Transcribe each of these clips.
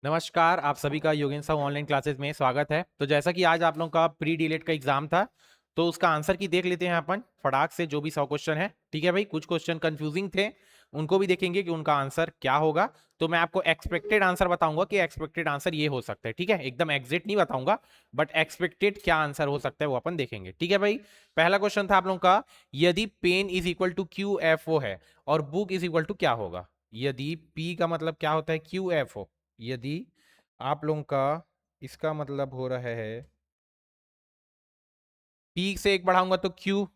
नमस्कार, आप सभी का योगेन साहू ऑनलाइन क्लासेस में स्वागत है। तो जैसा कि आज आप लोगों का प्री डीलेट का एग्जाम था, तो उसका आंसर की देख लेते हैं अपन फटाक से, जो भी 100 क्वेश्चन है। ठीक है भाई, कुछ क्वेश्चन कंफ्यूजिंग थे, उनको भी देखेंगे कि उनका आंसर क्या होगा। तो मैं आपको एक्सपेक्टेड आंसर बताऊंगा कि एक्सपेक्टेड आंसर ये हो सकता है। ठीक है, एकदम एग्जैक्ट नहीं बताऊंगा, बट एक्सपेक्टेड क्या आंसर हो सकता है वो अपन देखेंगे। ठीक है भाई, पहला क्वेश्चन था आप लोगों का, यदि pen is equal to Q F O है और बुक इज इक्वल टू क्या होगा। यदि पी का मतलब क्या होता है, क्यू एफ ओ। यदि आप लोगों का इसका मतलब हो रहा है, पी से एक बढ़ाऊंगा तो क्यू,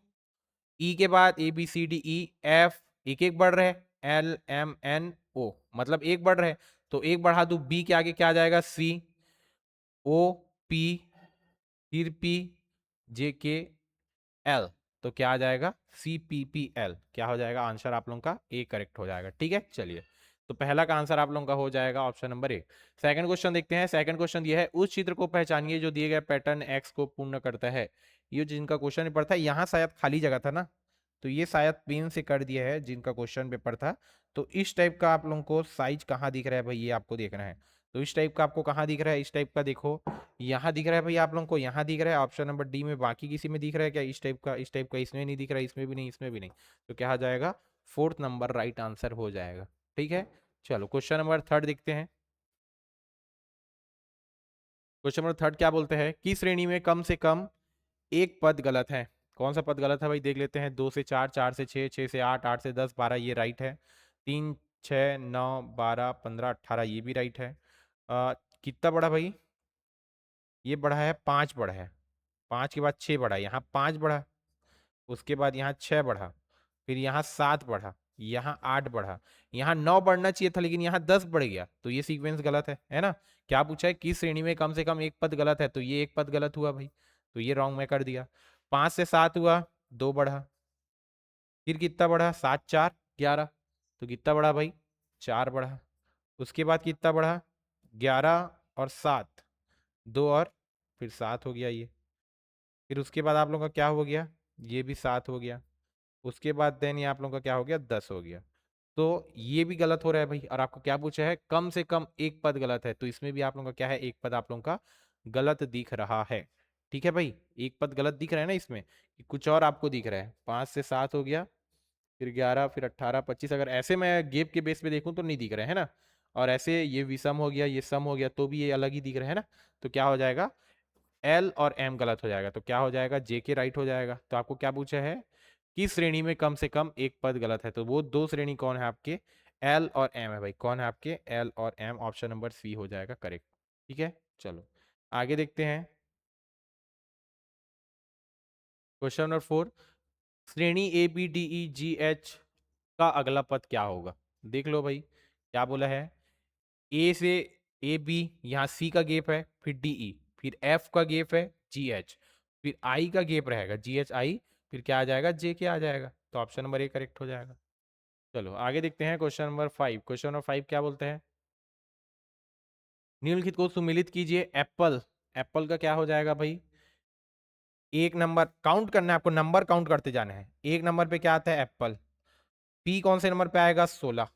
ई के बाद A B C D E F, एक एक बढ़ रहे हैं, एल एम एन ओ, मतलब एक बढ़ रहे हैं। तो एक बढ़ा दू, बी के आगे क्या आ जाएगा, सी, ओ पी, फिर पी, जे के एल, तो क्या आ जाएगा, सी पी पी एल। क्या हो जाएगा आंसर आप लोगों का, ए करेक्ट हो जाएगा। ठीक है, चलिए, तो पहला का आंसर आप लोगों का हो जाएगा option number A. Second question देखते हैं। सेकंड क्वेश्चन ये है, उस चित्र को पहचानिए जो दिए गए पैटर्न एक्स को पूर्ण करता है। ये जिनका क्वेश्चन पेपर था, यहाँ शायद खाली जगह था ना, तो ये शायद पेन से कर दिया है जिनका क्वेश्चन पेपर था। तो इस टाइप का आप लोगों को साइज कहाँ दिख रहा है भाई, ये आपको देखना है। तो इस टाइप का आपको कहाँ दिख रहा है, इस टाइप का देखो, यहाँ दिख रहा है भाई आप लोगों को, यहाँ दिख रहा है ऑप्शन नंबर डी में। बाकी किसी में दिख रहा है क्या, इस टाइप का, इस टाइप का इसमें नहीं दिख रहा है, इसमें भी नहीं, इसमें भी नहीं। तो क्या आ जाएगा, फोर्थ नंबर राइट आंसर हो जाएगा। ठीक है, चलो क्वेश्चन नंबर थर्ड देखते हैं। क्वेश्चन नंबर थर्ड क्या बोलते हैं, किस श्रेणी में कम से कम एक पद गलत है। कौन सा पद गलत है भाई, देख लेते हैं। 2 से 4, 4 से 6, 6 से 8, 8 से 10, 12, ये राइट है। 3, 6, 9, 12, 15, 18, ये भी राइट है। कितना बड़ा भाई, ये बढ़ा है, 5 बढ़ा है, 5 के बाद 6 बढ़ा, यहाँ 5 बढ़ा, उसके बाद यहाँ 6 बढ़ा, फिर यहाँ 7 बढ़ा, यहाँ 8 बढ़ा, यहाँ 9 बढ़ना चाहिए था लेकिन यहाँ 10 बढ़ गया, तो ये सीक्वेंस गलत है ना। क्या पूछा है, किस श्रेणी में कम से कम एक पद गलत है, तो ये एक पद गलत हुआ भाई, तो ये रॉन्ग में कर दिया। 5 से 7 हुआ, 2 बढ़ा, फिर कितना बढ़ा, 7, 4, 11, तो कितना बढ़ा भाई, 4 बढ़ा। उसके बाद कितना बढ़ा, 11 और 7, 2 और फिर 7 हो गया ये। फिर उसके बाद आप लोगों का क्या हो गया, ये भी 7 हो गया। उसके बाद देन ये आप लोगों का क्या हो गया, 10 हो गया। तो ये भी गलत हो रहा है भाई, और आपको क्या पूछा है, कम से कम एक पद गलत है, तो इसमें भी आप लोगों का क्या है, एक पद आप लोगों का गलत दिख रहा है। ठीक है भाई, एक पद गलत दिख रहा है ना इसमें, कि कुछ और आपको दिख रहा है। 5 से 7 हो गया, फिर 11, फिर 18, 25, अगर ऐसे मैं गेप के बेस पे देखूं तो नहीं दिख रहे है ना। और ऐसे ये विषम हो गया, ये सम हो गया, तो भी ये अलग ही दिख रहा है ना। तो क्या हो जाएगा, एल और एम गलत हो जाएगा, तो क्या हो जाएगा, जे के राइट हो जाएगा। तो आपको क्या पूछा है, किस श्रेणी में कम से कम एक पद गलत है, तो वो दो श्रेणी कौन है आपके, एल और एम है भाई। कौन है आपके, एल और एम, ऑप्शन नंबर सी हो जाएगा करेक्ट। ठीक है, चलो आगे देखते हैं। क्वेश्चन नंबर 4, श्रेणी A B D E G H का अगला पद क्या होगा। देख लो भाई, क्या बोला है, ए से ए बी, यहाँ सी का गेप है, फिर डी ई, फिर एफ का गेप है, जी एच, फिर आई का गेप रहेगा, जी एच आई, फिर क्या आ जाएगा, जे के आ जाएगा। तो ऑप्शन नंबर ए करेक्ट हो जाएगा। चलो आगे देखते हैं क्वेश्चन नंबर 5। क्वेश्चन नंबर 5 क्या बोलते हैं, निम्नलिखित को सुमिलित कीजिए। एप्पल, एप्पल का क्या हो जाएगा भाई, एक नंबर काउंट करना है आपको, नंबर काउंट करते जाने हैं। एक नंबर पे क्या आता है, एप्पल। पी कौन से नंबर पे आएगा, 16।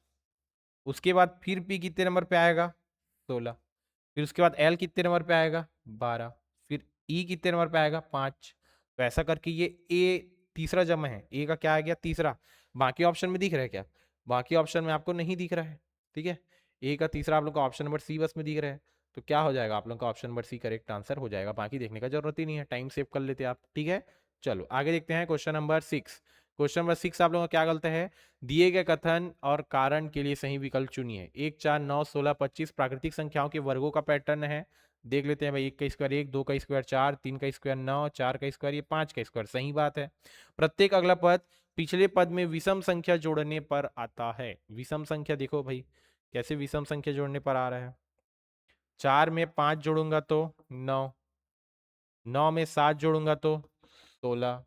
उसके बाद फिर पी कितने नंबर पे आएगा, 16। फिर उसके बाद एल कितने नंबर पे आएगा, 12। फिर ई कितने नंबर पे आएगा, 5। तो ऐसा करके ये ए तीसरा जमा है, ए का क्या आ गया, तीसरा। बाकी ऑप्शन में दिख रहा है क्या, बाकी ऑप्शन में आपको नहीं दिख रहा है। ठीक है, ए का तीसरा आप लोग का ऑप्शन नंबर सी बस में दिख रहा है। तो क्या हो जाएगा आप लोग का, option number C correct answer हो जाएगा। बाकी देखने का जरूरत ही नहीं है, टाइम सेव कर लेते आप। ठीक है, चलो आगे देखते हैं क्वेश्चन नंबर 6। क्वेश्चन नंबर 6 आप लोगों का क्या गलत है, दिए गए कथन और कारण के लिए सही विकल्प चुनिए। 1, 4, 9, 16, 25 प्राकृतिक संख्याओं के वर्गों का पैटर्न है। देख लेते हैं भाई, 1 का स्क्वायर 1, 2 का स्क्वायर 4, 3 का स्क्वायर 9, 4 का स्क्वायर ये 5 का स्क्वायर, सही बात है। प्रत्येक अगला पद पिछले पद में विषम संख्या जोड़ने पर आता है। विषम संख्या देखो भाई, कैसे विषम संख्या जोड़ने पर आ रहा है, 4 में 5 जोड़ूंगा तो 9, 9 में 7 जोड़ूंगा तो 16,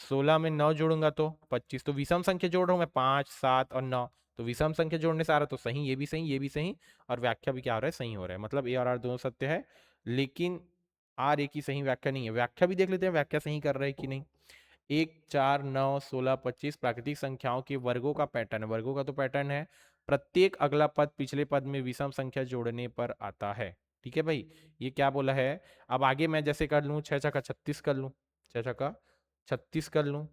16 में 9 जोड़ूंगा तो 25। तो विषम संख्या जोड़ रहा हूं मैं, 5, 7 और 9, तो विषम संख्या जोड़ने से आ रहा है, तो सही, ये भी सही, ये भी सही, और व्याख्या भी क्या हो रहा है, सही हो रहा है। मतलब ए और आर दोनों सत्य है, लेकिन आर ए की सही व्याख्या नहीं है। व्याख्या भी देख लेते हैं, व्याख्या सही कर रहे हैं कि नहीं। 1, 4, 9, 16, 25 प्राकृतिक संख्याओं के वर्गों का पैटर्न, वर्गों का तो पैटर्न है। प्रत्येक अगला पद पिछले पद में विषम संख्या जोड़ने पर आता है। ठीक है भाई, ये क्या बोला है। अब आगे मैं जैसे कर लूँ, 6 छक्का 36 कर लूँ, 6 छक्का 36 कर लूँ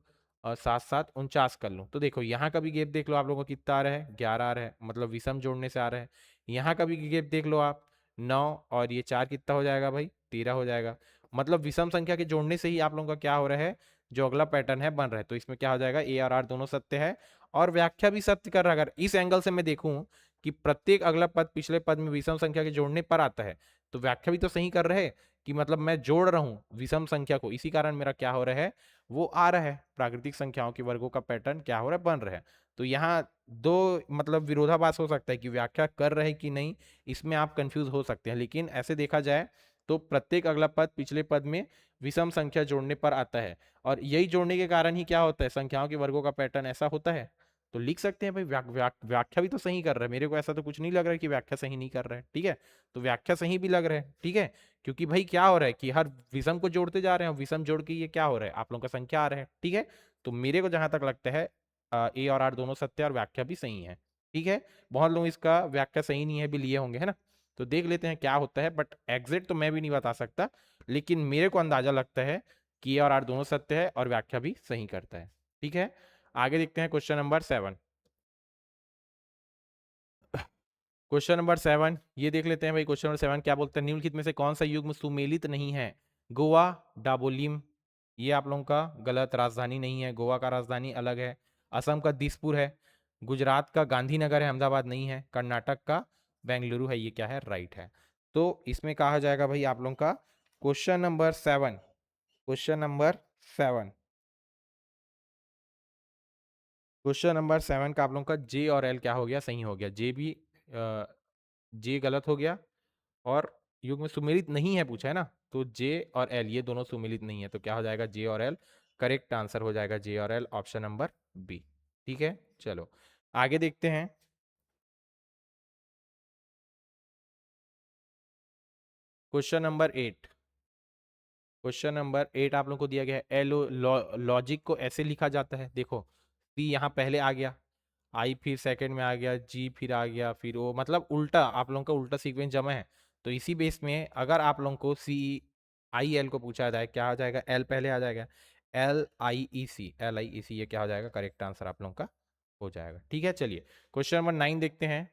और 7 7 49 कर लूँ, तो देखो यहाँ का भी गैप देख लो आप लोगों को कितना आ रहा है, 11 आ रहा है, मतलब विषम जोड़ने से आ रहा है। यहाँ का भी गैप देख लो आप, 9 और ये 4 कितना हो जाएगा भाई, 13 हो जाएगा। मतलब विषम संख्या के जोड़ने से ही आप लोगों का क्या हो रहा है, जो अगला पैटर्न है बन रहा है। तो इसमें क्या हो जाएगा, ए और आर दोनों सत्य है और व्याख्या भी सत्य कर रहा है। अगर इस एंगल से मैं देखूं कि प्रत्येक अगला पद पिछले पद में विषम संख्या के जोड़ने पर आता है, तो व्याख्या भी तो सही कर रहे हैं कि मतलब मैं जोड़ रहा हूं विषम संख्या को, इसी कारण मेरा क्या हो रहा है, वो आ रहा है, प्राकृतिक संख्याओं के वर्गों का पैटर्न क्या हो रहा है, बन रहा है। तो यहाँ दो मतलब विरोधाभास हो सकता है कि व्याख्या कर रहे कि नहीं, इसमें आप कंफ्यूज हो सकते हैं। लेकिन ऐसे देखा जाए तो प्रत्येक अगला पद पिछले पद में विषम संख्या जोड़ने पर आता है, और यही जोड़ने के कारण ही क्या होता है, संख्याओं के वर्गों का पैटर्न ऐसा होता है। तो लिख सकते हैं भाई व्याख्या भी तो सही कर रहा है, मेरे को ऐसा तो कुछ नहीं लग रहा है कि व्याख्या सही नहीं कर रहा है। ठीक है, तो व्याख्या सही भी लग रहा है। ठीक है, क्योंकि भाई क्या हो रहा है कि हर विषम को जोड़ते जा रहे हैं, विषम जोड़ के ये क्या हो रहा है, आप लोगों का संख्या आ रहा है। ठीक है, तो मेरे को जहां तक लगता है ए और आर दोनों सत्य और व्याख्या भी सही है। ठीक है, बहुत लोग इसका व्याख्या सही नहीं है भी लिए होंगे, है ना। तो देख लेते हैं क्या होता है, बट एग्जैक्ट तो मैं भी नहीं बता सकता, लेकिन मेरे को अंदाजा लगता है कि ए और आर दोनों सत्य है और व्याख्या भी सही करता है। ठीक है, आगे देखते हैं क्वेश्चन नंबर 7। क्वेश्चन नंबर 7 ये देख लेते हैं भाई। क्वेश्चन नंबर 7 क्या बोलते हैं, निम्नलिखित में से कौन सा युग्म सुमेलित नहीं है। गोवा डाबोलिम, ये आप लोगों का गलत, राजधानी नहीं है, गोवा का राजधानी अलग है। असम का दिसपुर है, गुजरात का गांधीनगर है, अहमदाबाद नहीं है, कर्नाटक का बेंगलुरु है, ये क्या है, राइट है। तो इसमें कहा जाएगा भाई आप लोगों का question number 7, question number 7, question number 7 का आप लोगों का जे और एल क्या हो गया, सही हो गया। जे भी जे गलत हो गया, और युग में सुमेलित नहीं है पूछा है ना, तो जे और एल ये दोनों सुमेलित नहीं है, तो क्या हो जाएगा, जे और एल। करेक्ट आंसर हो जाएगा जे और एल, ऑप्शन नंबर बी। ठीक है, चलो आगे देखते हैं। क्वेश्चन नंबर 8, क्वेश्चन नंबर 8 आप लोगों को दिया गया है, एलो लॉजिक को ऐसे लिखा जाता है, देखो सी यहाँ पहले आ गया, आई फिर सेकंड में आ गया, जी फिर आ गया, फिर ओ, मतलब उल्टा आप लोगों का उल्टा सीक्वेंस जमा है। तो इसी बेस में अगर आप लोगों को सी आई एल को पूछा जाए, क्या आ जाएगा, एल पहले आ जाएगा, एल आई ई सी, ये क्या हो जाएगा, करेक्ट आंसर आप लोगों का हो जाएगा। ठीक है, चलिए क्वेश्चन नंबर 9 देखते हैं।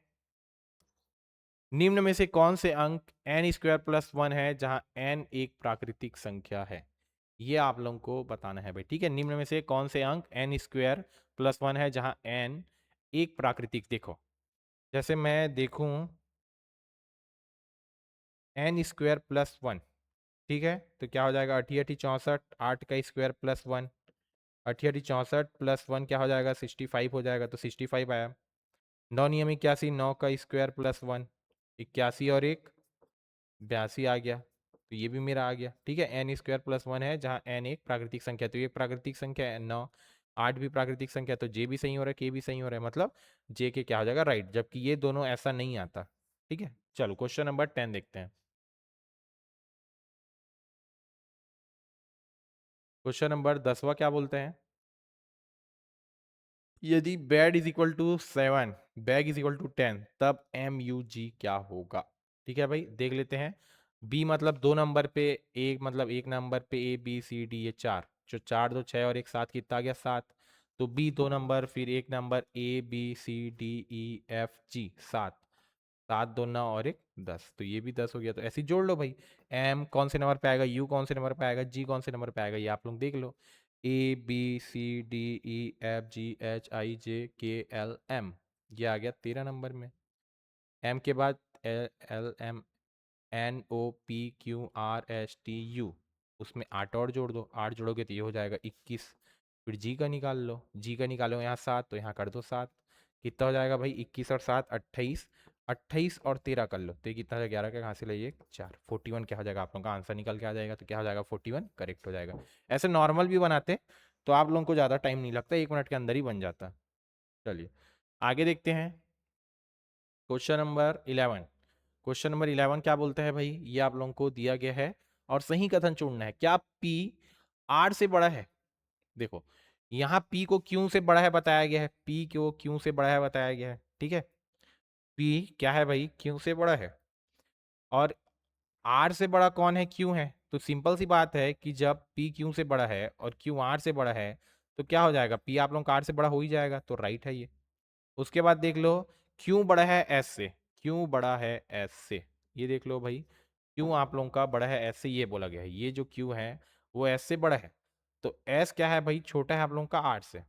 निम्न में से कौन से अंक एन स्क्वायर प्लस वन है जहां एन एक प्राकृतिक संख्या है, ये आप लोगों को बताना है भाई। ठीक है, निम्न में से कौन से अंक एन स्क्वायर प्लस वन है जहां एन एक प्राकृतिक, देखो जैसे मैं देखूं एन स्क्वायर प्लस वन, ठीक है, तो क्या हो जाएगा, अठी अठी 64, 8 का स्क्वायर प्लस वन, अठी अठी 64 प्लस वन क्या हो जाएगा, 65 हो जाएगा, तो 65 आया। 9 नियम 81, 9 का स्क्वायर प्लस वन, 81 और एक 82 आ गया, तो ये भी मेरा आ गया। ठीक है, एन स्क्वायर प्लस वन है जहाँ एन एक प्राकृतिक संख्या, तो ये प्राकृतिक संख्या है 9, 8 भी प्राकृतिक संख्या, तो जे भी सही हो रहा है, के भी सही हो रहा है, मतलब जे के क्या हो जाएगा, राइट, जबकि ये दोनों ऐसा नहीं आता। ठीक है, चलो क्वेश्चन नंबर 10 देखते हैं। क्वेश्चन नंबर 10वां क्या बोलते हैं, यदि bad is equal to 7, bag is equal to 10, तब एम यू जी क्या होगा। ठीक है भाई, देख लेते हैं। बी मतलब 2 नंबर पे, एक मतलब 1 नंबर पे ए बी सी डी, ये 4, जो 4 2 6 और एक 7 कितना आ गया, 7। तो बी 2 नंबर, फिर 1 number A B C D E F G, 7, 7 2 9 और एक 10, तो ये भी 10 हो गया। तो ऐसे ही जोड़ लो भाई, एम कौन से नंबर पे आएगा, यू कौन से नंबर पे आएगा, जी कौन से नंबर पे आएगा, ये आप लोग देख लो। A B C D E F G H I J K L M, ये आ गया 13 नंबर में। एम के बाद L L M N O P Q R S T U, उसमें 8 और जोड़ दो, 8 जोड़ोगे तो ये हो जाएगा 21। फिर जी का निकाल लो, जी का निकालो यहाँ 7, तो यहाँ कर दो 7, कितना हो जाएगा भाई, 21 और 7 28, 28 और 13 कर लो, तो ये कितना हो जाएगा, 11 का कहाँ से लाइए 4, 41 क्या हो जाएगा, आप लोगों का आंसर निकल के आ जाएगा। तो क्या हो जाएगा, 41 करेक्ट हो जाएगा। ऐसे नॉर्मल भी बनाते तो आप लोगों को ज़्यादा टाइम नहीं लगता, 1 मिनट के अंदर ही बन जाता। चलिए आगे देखते हैं। क्वेश्चन नंबर 11, क्वेश्चन नंबर 11 क्या बोलते हैं भाई, ये आप लोगों को दिया गया है और सही कथन चुनना है, क्या पी आर से बड़ा है। देखो यहाँ पी को क्यों से बड़ा है बताया गया है, पी को क्यों से बड़ा है बताया गया है। ठीक है, P क्या है भाई, Q से बड़ा है। और R से बड़ा कौन है, Q है। तो सिंपल सी बात है कि जब P Q से बड़ा है और Q R से बड़ा है तो क्या हो जाएगा, P आप लोगों का R से बड़ा हो ही जाएगा, तो राइट है ये। उसके बाद देख लो, क्यों बड़ा है एस से, क्यों बड़ा है एस से, ये देख लो भाई, क्यों आप लोगों का बड़ा है एस से, ये बोला गया है। ये जो क्यू है वो एस से बड़ा है, तो एस क्या है भाई, छोटा है आप लोगों का आर से।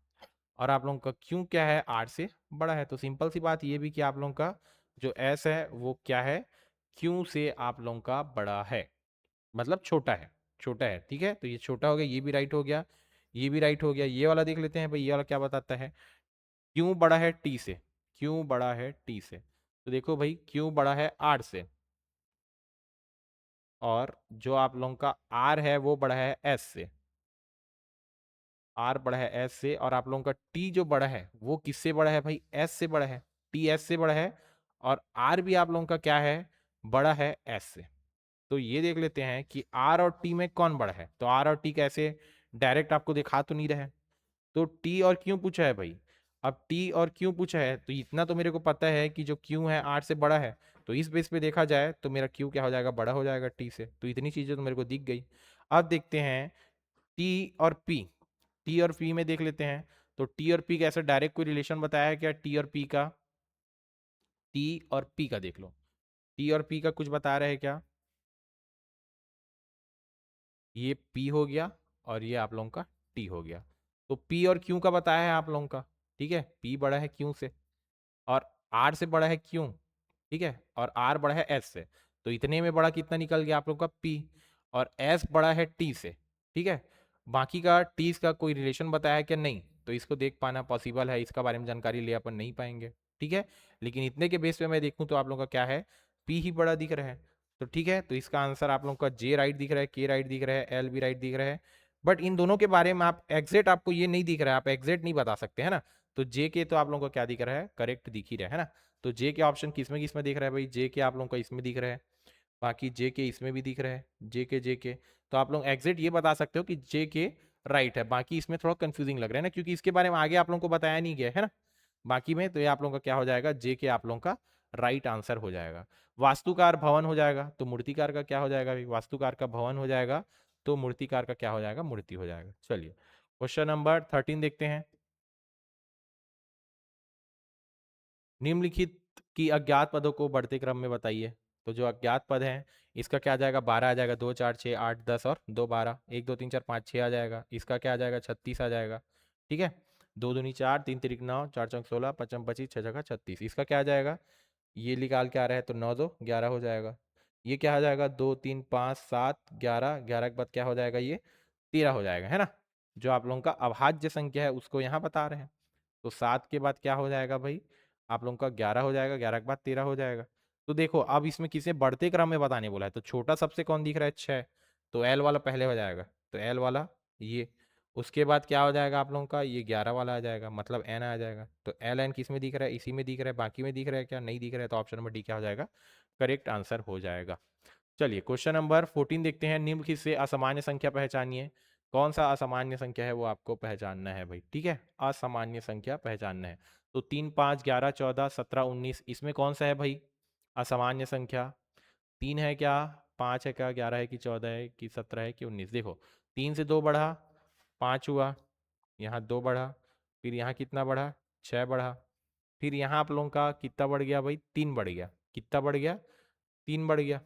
और आप लोगों का क्यों क्या है, आर से बड़ा है। तो सिंपल सी बात ये भी कि आप लोगों का जो एस है वो क्या है, क्यों से आप लोगों का बड़ा है, मतलब छोटा है, छोटा है। ठीक है, तो ये छोटा हो गया, ये भी राइट हो गया, ये भी राइट हो गया। ये वाला देख लेते हैं भाई, ये वाला क्या बताता है, क्यों बड़ा है टी से, क्यों बड़ा है टी से। तो देखो भाई, क्यों बड़ा है आर से, और जो आप लोगों का आर है वो बड़ा है एस से, आर बड़ा है एस से। और आप लोगों का टी जो बड़ा है वो किससे बड़ा है भाई, एस से बड़ा है, टी एस से बड़ा है। और आर भी आप लोगों का क्या है, बड़ा है एस से। तो ये देख लेते हैं कि आर और टी में कौन बड़ा है। तो आर और टी कैसे, डायरेक्ट आपको दिखा तो नहीं रहे, तो टी और क्यों पूछा है भाई। अब टी और क्यों पूछा है तो इतना तो मेरे को पता है कि जो क्यों है आर से बड़ा है, तो इस बेस पे देखा जाए तो मेरा क्यू क्या हो जाएगा, बड़ा हो जाएगा टी से। तो इतनी चीजें तो मेरे को दिख गई। अब देखते हैं टी और पी, टी और पी में देख लेते हैं। तो टी और पी का ऐसा डायरेक्ट कोई रिलेशन बताया है क्या, टी और पी का, टी और पी का देख लो, टी और पी का कुछ बता रहे हैं क्या। ये P हो गया और ये आप लोगों का T हो गया। तो P और Q का बताया है आप लोगों का, ठीक है, P बड़ा है Q से, और R से बड़ा है Q, ठीक है, और R बड़ा है S से। तो इतने में बड़ा कितना निकल गया आप लोगों का P, और S बड़ा है T से, ठीक है। बाकी का T का कोई रिलेशन बताया है क्या, नहीं। तो इसको देख पाना पॉसिबल है, इसका बारे में जानकारी ले अपन नहीं पाएंगे, ठीक है। लेकिन इतने के बेस पे मैं देखूं तो आप लोगों का क्या है, P ही बड़ा दिख रहा है। तो ठीक है, तो इसका आंसर आप लोगों का जे राइट दिख रहा है, के राइट दिख रहा है, एल भी राइट दिख रहा है। बट इन दोनों के बारे में आप एग्जैक्ट, आपको ये नहीं दिख रहा है, आप एग्जैक्ट नहीं बता सकते है ना। तो जे के तो आप लोगों को क्या दिख रहा है, करेक्ट दिख ही रहा है ना। तो जे के ऑप्शन किसमें दिख रहा है भाई, जे के आप लोगों को इसमें दिख रहा है, बाकी जे के इसमें भी दिख रहा है, जे के। तो आप लोग एग्जैक्ट ये बता सकते हो कि जे के राइट है। बाकी इसमें थोड़ा कंफ्यूजिंग लग रहा है ना, क्योंकि इसके बारे में आगे आप लोगों को बताया नहीं गया है ना। बाकी में तो ये आप लोगों का क्या हो जाएगा, जे के आप लोगों का राइट आंसर हो जाएगा। वास्तुकार भवन हो जाएगा, तो मूर्तिकार का क्या हो जाएगा भाई, वास्तुकार का भवन हो जाएगा, तो मूर्तिकार का क्या हो जाएगा, मूर्ति हो जाएगा। चलिए क्वेश्चन नंबर 13 देखते हैं। निम्नलिखित की अज्ञात पदों को बढ़ते क्रम में बताइए। तो जो अज्ञात पद है इसका क्या आ जाएगा, 12 आ जाएगा, 2 4 6 8 10 और 2 12, 1 2 3 4 5 6 आ जाएगा। इसका क्या आ जाएगा, 36 आ जाएगा, ठीक है। 2 दूनी 4, 3 तिरिक 9, 4 चौक 16, 5 25, 6 जगह 36। इसका क्या आ जाएगा, ये निकाल के आ रहा है तो 9 2 11 हो जाएगा। ये क्या आ जाएगा, 2 3 5 7 11, 11 के बाद क्या हो जाएगा, ये 13 हो जाएगा, है ना। जो आप लोगों का अभाज्य संख्या है उसको यहाँ बता रहे हैं। तो 7 के बाद क्या हो जाएगा भाई, आप लोगों का 11 हो जाएगा, 11 के बाद 13 हो जाएगा। तो देखो अब इसमें किसे बढ़ते क्रम में बताने बोला है, तो छोटा सबसे कौन दिख रहा है, 6, तो एल वाला पहले हो जाएगा, तो एल वाला ये। उसके बाद क्या हो जाएगा आप लोगों का, ये 11 वाला आ जाएगा, मतलब एन आ जाएगा। तो एल एन किस में दिख रहा है, इसी में दिख रहा है, बाकी में दिख रहा है क्या, नहीं दिख रहा है। तो ऑप्शन नंबर डी क्या हो जाएगा, करेक्ट आंसर हो जाएगा। चलिए क्वेश्चन नंबर 14 देखते हैं। निम्नलिखित से असामान्य संख्या पहचानिए। कौन सा असामान्य संख्या है वो आपको पहचानना है भाई, ठीक है, असामान्य संख्या पहचानना है। तो 3 5 11 14 17 19, इसमें कौन सा है भाई असामान्य संख्या, 3 है क्या, 5 है क्या, 11 है कि 14 है कि 17 है कि 19। देखो 3 से 2 बढ़ा, 5 हुआ, यहाँ 2 बढ़ा, फिर यहाँ कितना बढ़ा, 6 बढ़ा, फिर यहाँ आप लोगों का कितना बढ़ गया भाई, 3 बढ़ गया, कितना बढ़ गया, 3 बढ़ गया।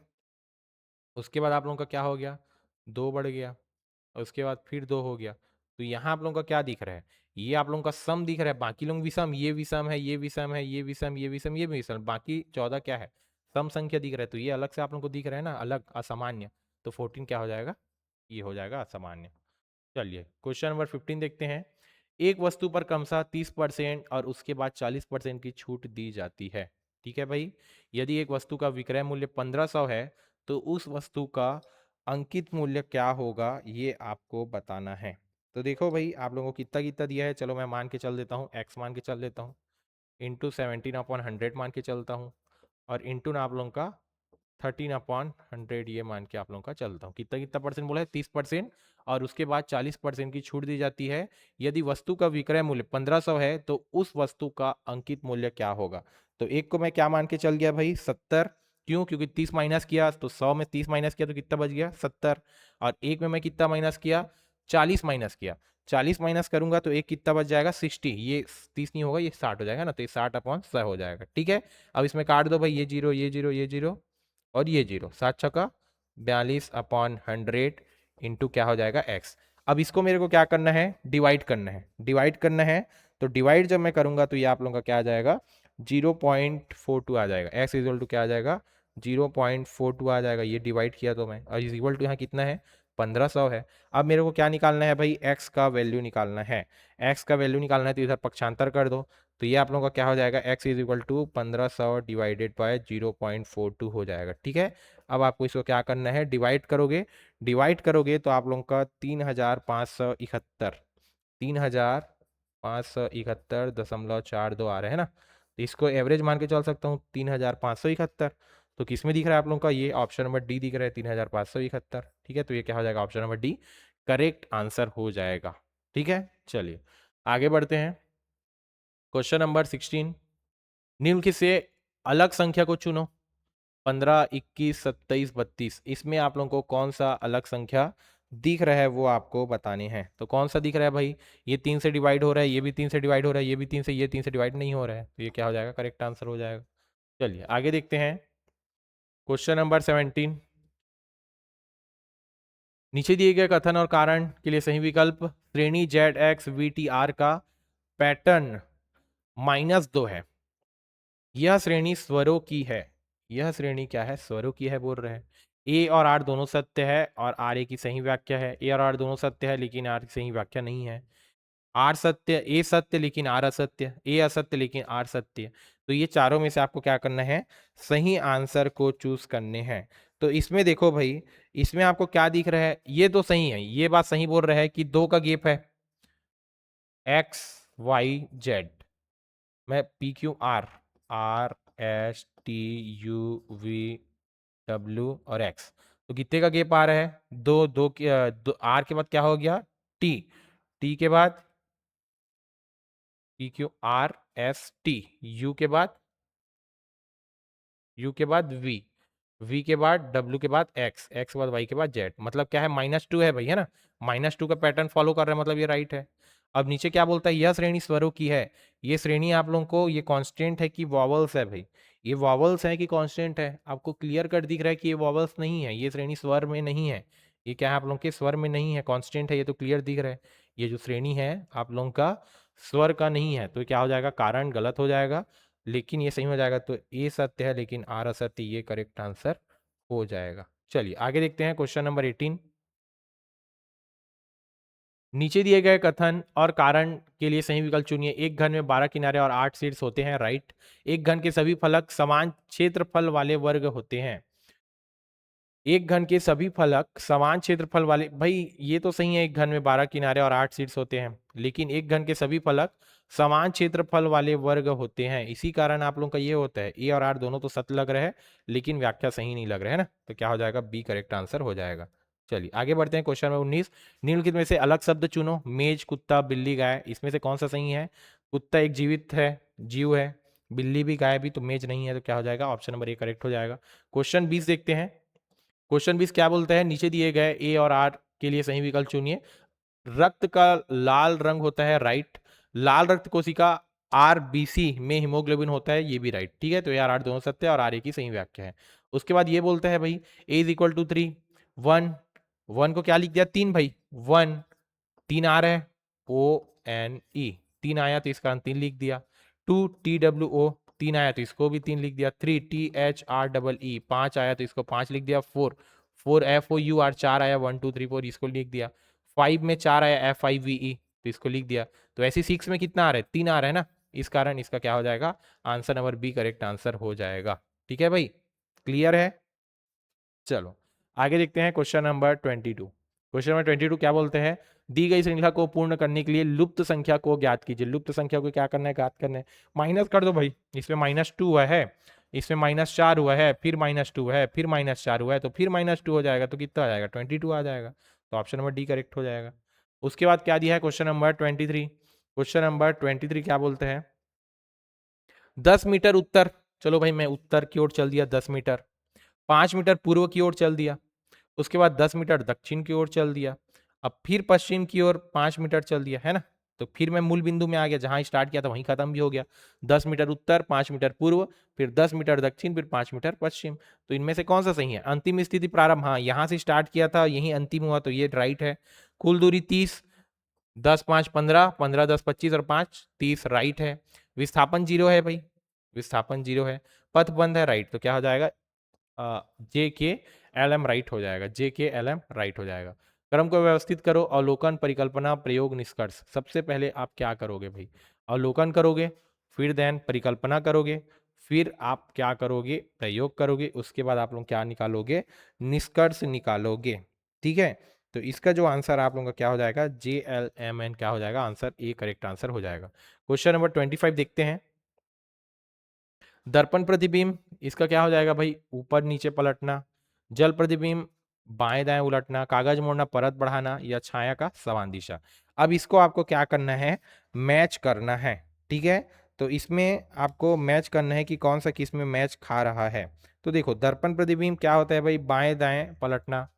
उसके बाद आप लोगों का क्या हो गया, 2 बढ़ गया, और उसके बाद फिर 2 हो गया। तो यहाँ आप लोगों का क्या दिख रहा है, ये आप लोगों का सम दिख रहा है, बाकी लोग भी सम, ये भी सम है, ये भी सम है, ये भी सम, ये भी सम, ये भी सम, बाकी 14 क्या है, सम संख्या दिख रहा है। तो ये अलग से आप लोगों को दिख रहा है ना, अलग असामान्य। तो 14 क्या हो जाएगा, ये हो जाएगा असामान्य। चलिए क्वेश्चन नंबर 15 देखते हैं। एक वस्तु पर क्रमशः 30% और उसके बाद 40% की छूट दी जाती है, ठीक है भाई। यदि एक वस्तु का विक्रय मूल्य 1500 है तो उस वस्तु का अंकित मूल्य क्या होगा, ये आपको बताना है। तो देखो भाई आप लोगों को कितना कितना दिया है, चलो मैं मान के चल देता हूँ, एक्स मान के चल देता हूँ, इंटू 17/100 मान के चलता हूँ, और इंटू ना आप लोगों का 13/100 ये मान के आप लोगों का चलता हूँ। कितना कितना परसेंट बोला है, 30%, और उसके बाद 40% की छूट दी जाती है। यदि वस्तु का विक्रय मूल्य 1500 है तो उस वस्तु का अंकित मूल्य क्या होगा। तो एक को मैं क्या मान के चल गया भाई 70, क्यों? क्योंकि 30 माइनस किया तो 100 में 30 माइनस किया तो कितना बच गया 70, और एक में मैं कितना माइनस किया 40 माइनस किया, 40 माइनस करूंगा तो एक कितना बच जाएगा 60, ये 30 नहीं होगा ये 60 हो जाएगा ना, तो ये 60/100 हो जाएगा। ठीक है, अब इसमें काट दो भाई, ये जीरो ये जीरो ये जीरो और ये जीरो, 7×42/100 इंटू क्या हो जाएगा x। अब इसको मेरे को क्या करना है डिवाइड करना है, डिवाइड करना है तो डिवाइड जब मैं करूंगा तो ये आप लोगों का क्या आ जाएगा 0.42 आ जाएगा, x इक्वल टू क्या आ जाएगा 0.42 आ जाएगा, ये डिवाइड किया तो मैं, और इज इक्वल टू यहाँ कितना है 1500 है। अब मेरे को क्या निकालना है भाई x का वैल्यू निकालना है, x का वैल्यू निकालना है तो इधर पक्षांतर कर दो, तो ये आप लोगों का क्या हो जाएगा x is equal to 1500 divided by 0.42 हो जाएगा। ठीक है, अब आपको इसको क्या करना है डिवाइड करोगे, डिवाइड करोगे तो आप लोगों का 3571, 3571.42 आ रहे हैं ना, तो इसको एवरेज मान के चल सकता हूँ 3571, तो किस में दिख रहा है आप लोगों का ये ऑप्शन नंबर डी दिख रहा है 3571। ठीक है, तो ये क्या हो जाएगा option number D correct answer हो जाएगा। ठीक है, चलिए आगे बढ़ते हैं। क्वेश्चन नंबर 16, निम्नलिखित से अलग संख्या को चुनो 15, 21, 27, 32, इसमें आप लोगों को कौन सा अलग संख्या दिख रहा है वो आपको बताने हैं। तो कौन सा दिख रहा है भाई, ये 3 से डिवाइड हो रहा है, ये भी 3 से डिवाइड हो रहा है, ये भी 3 से, ये 3 से डिवाइड नहीं हो रहा है, तो ये क्या हो जाएगा करेक्ट आंसर हो जाएगा। चलिए आगे देखते हैं। क्वेश्चन नंबर 17, नीचे दिए गए कथन और कारण के लिए सही विकल्प, श्रेणी ZX VTR का पैटर्न -2 है, यह श्रेणी स्वरों की है, यह श्रेणी क्या है स्वरों की है बोल रहे हैं। ए और आर दोनों सत्य है और आर ए की सही व्याख्या है, ए और आर दोनों सत्य है लेकिन आर की सही व्याख्या नहीं है। आर सत्य, ए सत्य लेकिन आर असत्य, ए असत्य लेकिन आर सत्य। तो ये चारों में से आपको क्या करना है सही आंसर को चूज करने हैं। तो इसमें देखो भाई, इसमें आपको क्या दिख रहा है, ये तो सही है, ये बात सही बोल रहा है कि 2 का गैप है XYZ में PQR RSTUV W और X, तो कितने का गैप आ रहा है दो, दो, आर के बाद क्या हो गया टी, टी के बाद PQRST, यू के बाद यू के बाद वी, वी के बाद डब्ल्यू के बाद एक्स, एक्स के बाद वाई के बाद जेड, मतलब क्या है -2 है भाई, है ना, -2 का पैटर्न फॉलो कर रहा है मतलब ये राइट है। अब नीचे क्या बोलता है, यह श्रेणी स्वरों की है, ये श्रेणी आप लोगों को ये कांस्टेंट है कि वॉवल्स है भाई, ये वॉवल्स है कि कांस्टेंट है, आपको क्लियर कट दिख रहा है कि ये वॉवल्स नहीं है, ये श्रेणी स्वर में नहीं है, ये क्या है आप लोगों के स्वर में नहीं है, कांस्टेंट है, ये तो क्लियर दिख रहा है। ये जो श्रेणी है आप लोगों का स्वर का नहीं है, तो क्या हो जाएगा कारण गलत हो जाएगा, लेकिन ये सही हो जाएगा, तो ए सत्य है लेकिन आर असत्य, ये करेक्ट आंसर हो जाएगा। चलिए आगे देखते हैं क्वेश्चन नंबर 18, नीचे दिए गए कथन और कारण के लिए सही विकल्प चुनिए, एक घन में 12 किनारे और 8 शीर्ष होते हैं, राइट, एक घन के सभी फलक समान क्षेत्रफल वाले वर्ग होते हैं, एक घन के सभी फलक समान क्षेत्रफल वाले, भाई ये तो सही है, एक घन में 12 किनारे और 8 शीर्ष होते हैं, लेकिन एक घन के सभी फलक समान क्षेत्रफल वाले वर्ग होते हैं, इसी कारण आप लोगों का ये होता है ए और आर दोनों तो सत्य लग रहे हैं लेकिन व्याख्या सही नहीं लग रहा है ना, तो क्या हो जाएगा बी करेक्ट आंसर हो जाएगा। चलिए आगे बढ़ते हैं क्वेश्चन नंबर 19, निम्नलिखित में से अलग शब्द चुनो, मेज, कुत्ता, बिल्ली, गाय, इसमें से कौन सा सही है, कुत्ता एक जीवित है, जीव है, बिल्ली भी गाय भी, तो मेज नहीं है, तो क्या हो जाएगा ऑप्शन नंबर ए करेक्ट हो जाएगा। क्वेश्चन 20 देखते हैं, क्वेश्चन 20 क्या बोलता है, नीचे दिए गए ए और आर के लिए सही विकल्प चुनिए, रक्त का लाल रंग होता है, राइट, लाल रक्त कोशिका आरबीसी में हीमोग्लोबिन होता है, ये भी राइट। ठीक है, तो यार आर दोनों सत्य है और आर ए की सही व्याख्या है। उसके बाद ये बोलता है भाई ए इज इक्वल टू 3, 1, 1 को क्या लिख दिया 3 भाई, 1, 3 आ रहा है ONE, 3 आया तो इसका 3 लिख दिया, 2 TWO, 3 आया तो इसको भी 3 लिख दिया, 3 THREE, 5 आया तो इसको 5 लिख दिया, 4 FOUR, 4 आया 1 2 3 4 इसको लिख दिया, 5 में 4 आया FIVE तो इसको लिख दिया, तो ऐसे 6 में कितना आ रहा है 3 आ रहा है ना, इस कारण इसका क्या हो जाएगा answer number B correct answer हो जाएगा। ठीक है भाई, क्लियर है। चलो आगे देखते हैं क्वेश्चन नंबर 22, क्वेश्चन नंबर 22 क्या बोलते हैं, दी गई श्रृंखला को पूर्ण करने के लिए लुप्त संख्या को ज्ञात कीजिए, लुप्त संख्या को क्या करना है ज्ञात करना है, माइनस कर दो भाई, इसमें -2 हुआ है, इसमें -4 हुआ है, फिर -2 है, फिर -4 हुआ है, तो फिर -2 हो जाएगा, तो कितना आ जाएगा 22 आ जाएगा, तो ऑप्शन नंबर डी करेक्ट हो जाएगा। उसके बाद क्या दिया है क्वेश्चन नंबर 23, क्वेश्चन नंबर 23 क्या बोलते हैं, 10 मीटर उत्तर, चलो भाई मैं उत्तर की ओर चल दिया 10 मीटर, 5 मीटर पूर्व की ओर चल दिया, उसके बाद 10 मीटर दक्षिण की ओर चल दिया, अब फिर पश्चिम की ओर 5 मीटर चल दिया, है ना। तो फिर मैं मूल बिंदु में आ गया, जहां स्टार्ट किया था वहीं खत्म भी हो गया। 10 मीटर उत्तर, 5 मीटर पूर्व, फिर 10 मीटर दक्षिण, फिर 5 मीटर पश्चिम। तो इनमें से कौन सा सही है? अंतिम स्थिति प्रारंभ, हाँ यहां से स्टार्ट किया था यही अंतिम हुआ, तो ये राइट है। कुल दूरी 30, 10 5 15, 15 10 25 और 5 30, राइट है। विस्थापन 0 है भाई, विस्थापन 0 है। पथ बंद है, राइट। तो क्या हो जाएगा? जे के एल एम राइट हो जाएगा, जे के एल एम राइट हो जाएगा। क्रम को व्यवस्थित करो, अवलोकन, परिकल्पना, प्रयोग, निष्कर्ष। सबसे पहले आप क्या करोगे भाई? अवलोकन करोगे, फिर देन परिकल्पना करोगे, फिर आप क्या करोगे? प्रयोग करोगे, उसके बाद आप लोग क्या निकालोगे? निष्कर्ष निकालोगे। ठीक है, तो इसका जो आंसर आप लोगों का क्या हो जाएगा? जे एल एम एन क्या हो जाएगा? आंसर ए करेक्ट आंसर हो जाएगा। क्वेश्चन नंबर 25 देखते हैं। दर्पण प्रतिबिंब, इसका क्या हो जाएगा भाई? ऊपर नीचे पलटना। जल प्रतिबिंब, बाएं दाएं उलटना। कागज मोड़ना, परत बढ़ाना, या छाया का समान दिशा। अब इसको आपको क्या करना है? मैच करना है। ठीक है, तो इसमें आपको मैच करना है कि कौन सा किस में मैच खा रहा है। तो देखो, दर्पण प्रतिबिंब क्या होता है भाई? बाएं दाएं पलटना,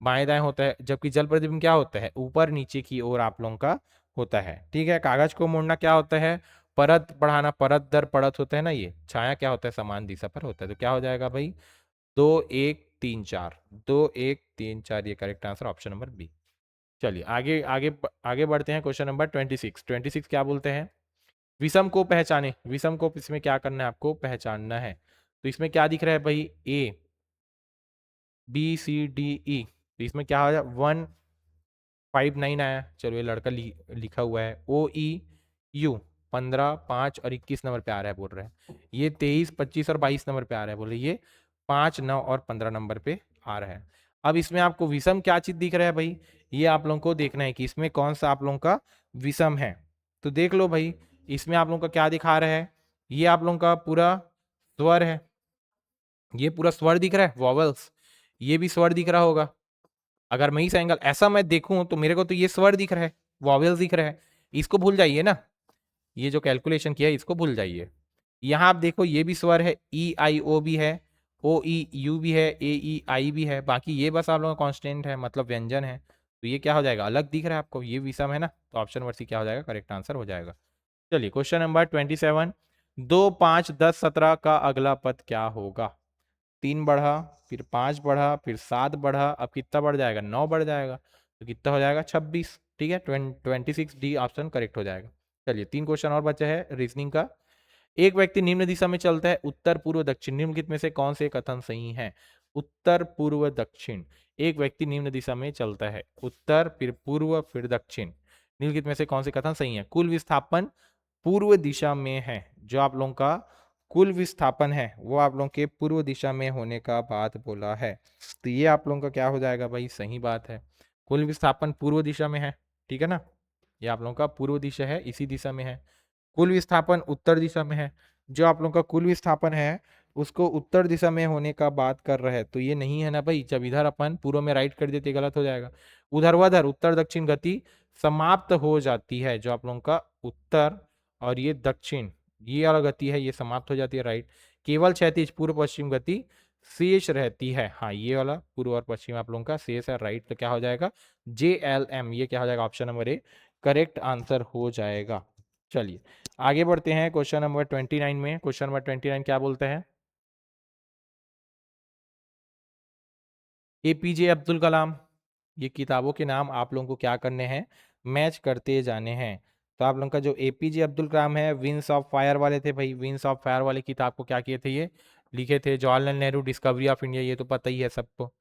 बाएं दाएं होता है, जबकि जल प्रतिबिंब क्या होता है? ऊपर नीचे की ओर आप लोगों का होता है। ठीक है, कागज को मोड़ना क्या होता है? परत बढ़ाना, परत दर परत होता है ना ये। छाया क्या होता है? समान दिशा पर होता है। तो क्या हो जाएगा भाई? 2 1 3 4, 2 1 3 4, ये correct answer option number B. चलिए आगे आगे आगे बढ़ते हैं। Question number 26। 26 क्या बोलते हैं? विषम को पहचाने। विषम को इसमें क्या करना है? आपको पहचानना है। तो इसमें क्या दिख रहा है भाई? A B C D E. तो इसमें क्या हो जाए? 159 आया, चलो ये लड़का लिखा हुआ है। ओ ई यू 15 5 और 21 नंबर पे आ रहा है बोल रहे हैं। ये 23 25 और 22 नंबर पे आ रहा है, बोल रहे ये 5 9 और 15 नंबर पे आ रहा है। अब इसमें आपको विषम क्या चीज दिख रहा है भाई? ये आप लोगों को देखना है कि इसमें कौन सा आप लोगों का विषम है। तो देख लो भाई, इसमें आप लोगों का क्या दिखा रहा है? ये आप लोगों का पूरा स्वर है, ये पूरा स्वर दिख रहा है, वॉवल्स। ये भी स्वर दिख रहा होगा। अगर मैं इस एंगल ऐसा मैं देखूं तो मेरे को तो ये स्वर दिख रहा है, वॉवेल्स दिख रहा है। इसको भूल जाइए ना, ये जो कैलकुलेशन किया है इसको भूल जाइए। यहाँ आप देखो, ये भी स्वर है, ई आई ओ भी है, ओ ई यू भी है, ए ई आई भी है। बाकी ये बस आप लोगों का कांस्टेंट है, मतलब व्यंजन है। तो ये क्या हो जाएगा? अलग दिख रहा है आपको, ये विषम है ना। तो ऑप्शन नंबर सी क्या हो जाएगा? करेक्ट आंसर हो जाएगा। चलिए क्वेश्चन नंबर 27। 2 5 10 17 का अगला पद क्या होगा? 3 बढ़ा, फिर 5 बढ़ा, फिर 7 बढ़ा, अब कितना बढ़ जाएगा? 9 बढ़ जाएगा। तो कितना हो जाएगा? 26। ठीक है, 26 डी ऑप्शन करेक्ट हो जाएगा। चलिए 3 क्वेश्चन और बचा है रीजनिंग का। एक व्यक्ति निम्न दिशा में चलता है, उत्तर पूर्व दक्षिण, निम्नलिखित में से कौन से कथन सही है? उत्तर पूर्व दक्षिण, एक व्यक्ति निम्न दिशा में चलता है, उत्तर फिर पूर्व फिर दक्षिण, निम्नलिखित में से कौन से कथन सही है? कुल विस्थापन पूर्व दिशा में है, जो आप लोगों का कुल विस्थापन है वो आप लोगों के पूर्व दिशा में होने का बात बोला है। तो ये आप लोगों का क्या हो जाएगा भाई? सही बात है, कुल विस्थापन पूर्व दिशा में है। ठीक है ना, ये आप लोगों का पूर्व दिशा है, इसी दिशा में है। कुल विस्थापन उत्तर दिशा में है, जो आप लोगों का कुल विस्थापन है उसको उत्तर दिशा में होने का बात कर रहे हैं। तो ये नहीं है ना भाई, जब इधर अपन पूर्व में राइट कर देते गलत हो जाएगा। उधरवाधर उत्तर दक्षिण गति समाप्त हो जाती है, जो आप लोगों का उत्तर और ये दक्षिण, ये वाला गति है, ये समाप्त हो जाती है, राइट। केवल क्षैतिज पूर्व पश्चिम गति शेष रहती है, हाँ ये वाला पूर्व और पश्चिम आप लोगों का शेष है, राइट। तो क्या हो जाएगा? जे एल एम, ये क्या हो जाएगा? Option number A correct answer हो जाएगा। चलिए आगे बढ़ते हैं क्वेश्चन नंबर 29 में। क्वेश्चन नंबर 29 क्या बोलते हैं? एपीजे अब्दुल कलाम, ये किताबों के नाम आप लोगों को क्या करने हैं? मैच करते जाने हैं। तो आप लोगों का जो एपीजे अब्दुल कलाम है, विंग्स ऑफ फायर वाले थे भाई, विंग्स ऑफ फायर वाले किताब को क्या किए थे? ये लिखे थे। Jawaharlal Nehru discovery of India, ये तो पता ही है सबको।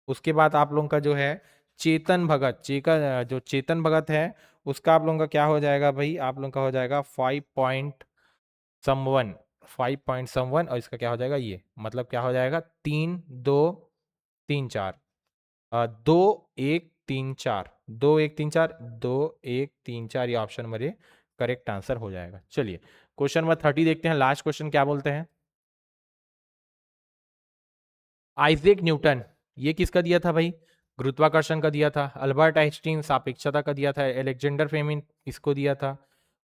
उसके बाद आप लोगों का जो है चेतन भगत, जो चेतन भगत है उसका आप लोगों का क्या हो जाएगा भाई? आप लोगों का हो जाएगा 5.1, 5.1, और इसका क्या हो जाएगा? ये मतलब क्या हो जाएगा? 3 2 3 4, 2 1 3 4, 2 1 3 4, 2 1 3 4, ये option number A correct answer हो जाएगा। चलिए क्वेश्चन नंबर 30 देखते हैं। लास्ट क्वेश्चन क्या बोलते हैं? आइजैक न्यूटन, ये किसका दिया था भाई? गुरुत्वाकर्षण का दिया था। अल्बर्ट आइंस्टीन सापेक्षता का दिया था। एलेक्जेंडर फ्लेमिंग इसको दिया था।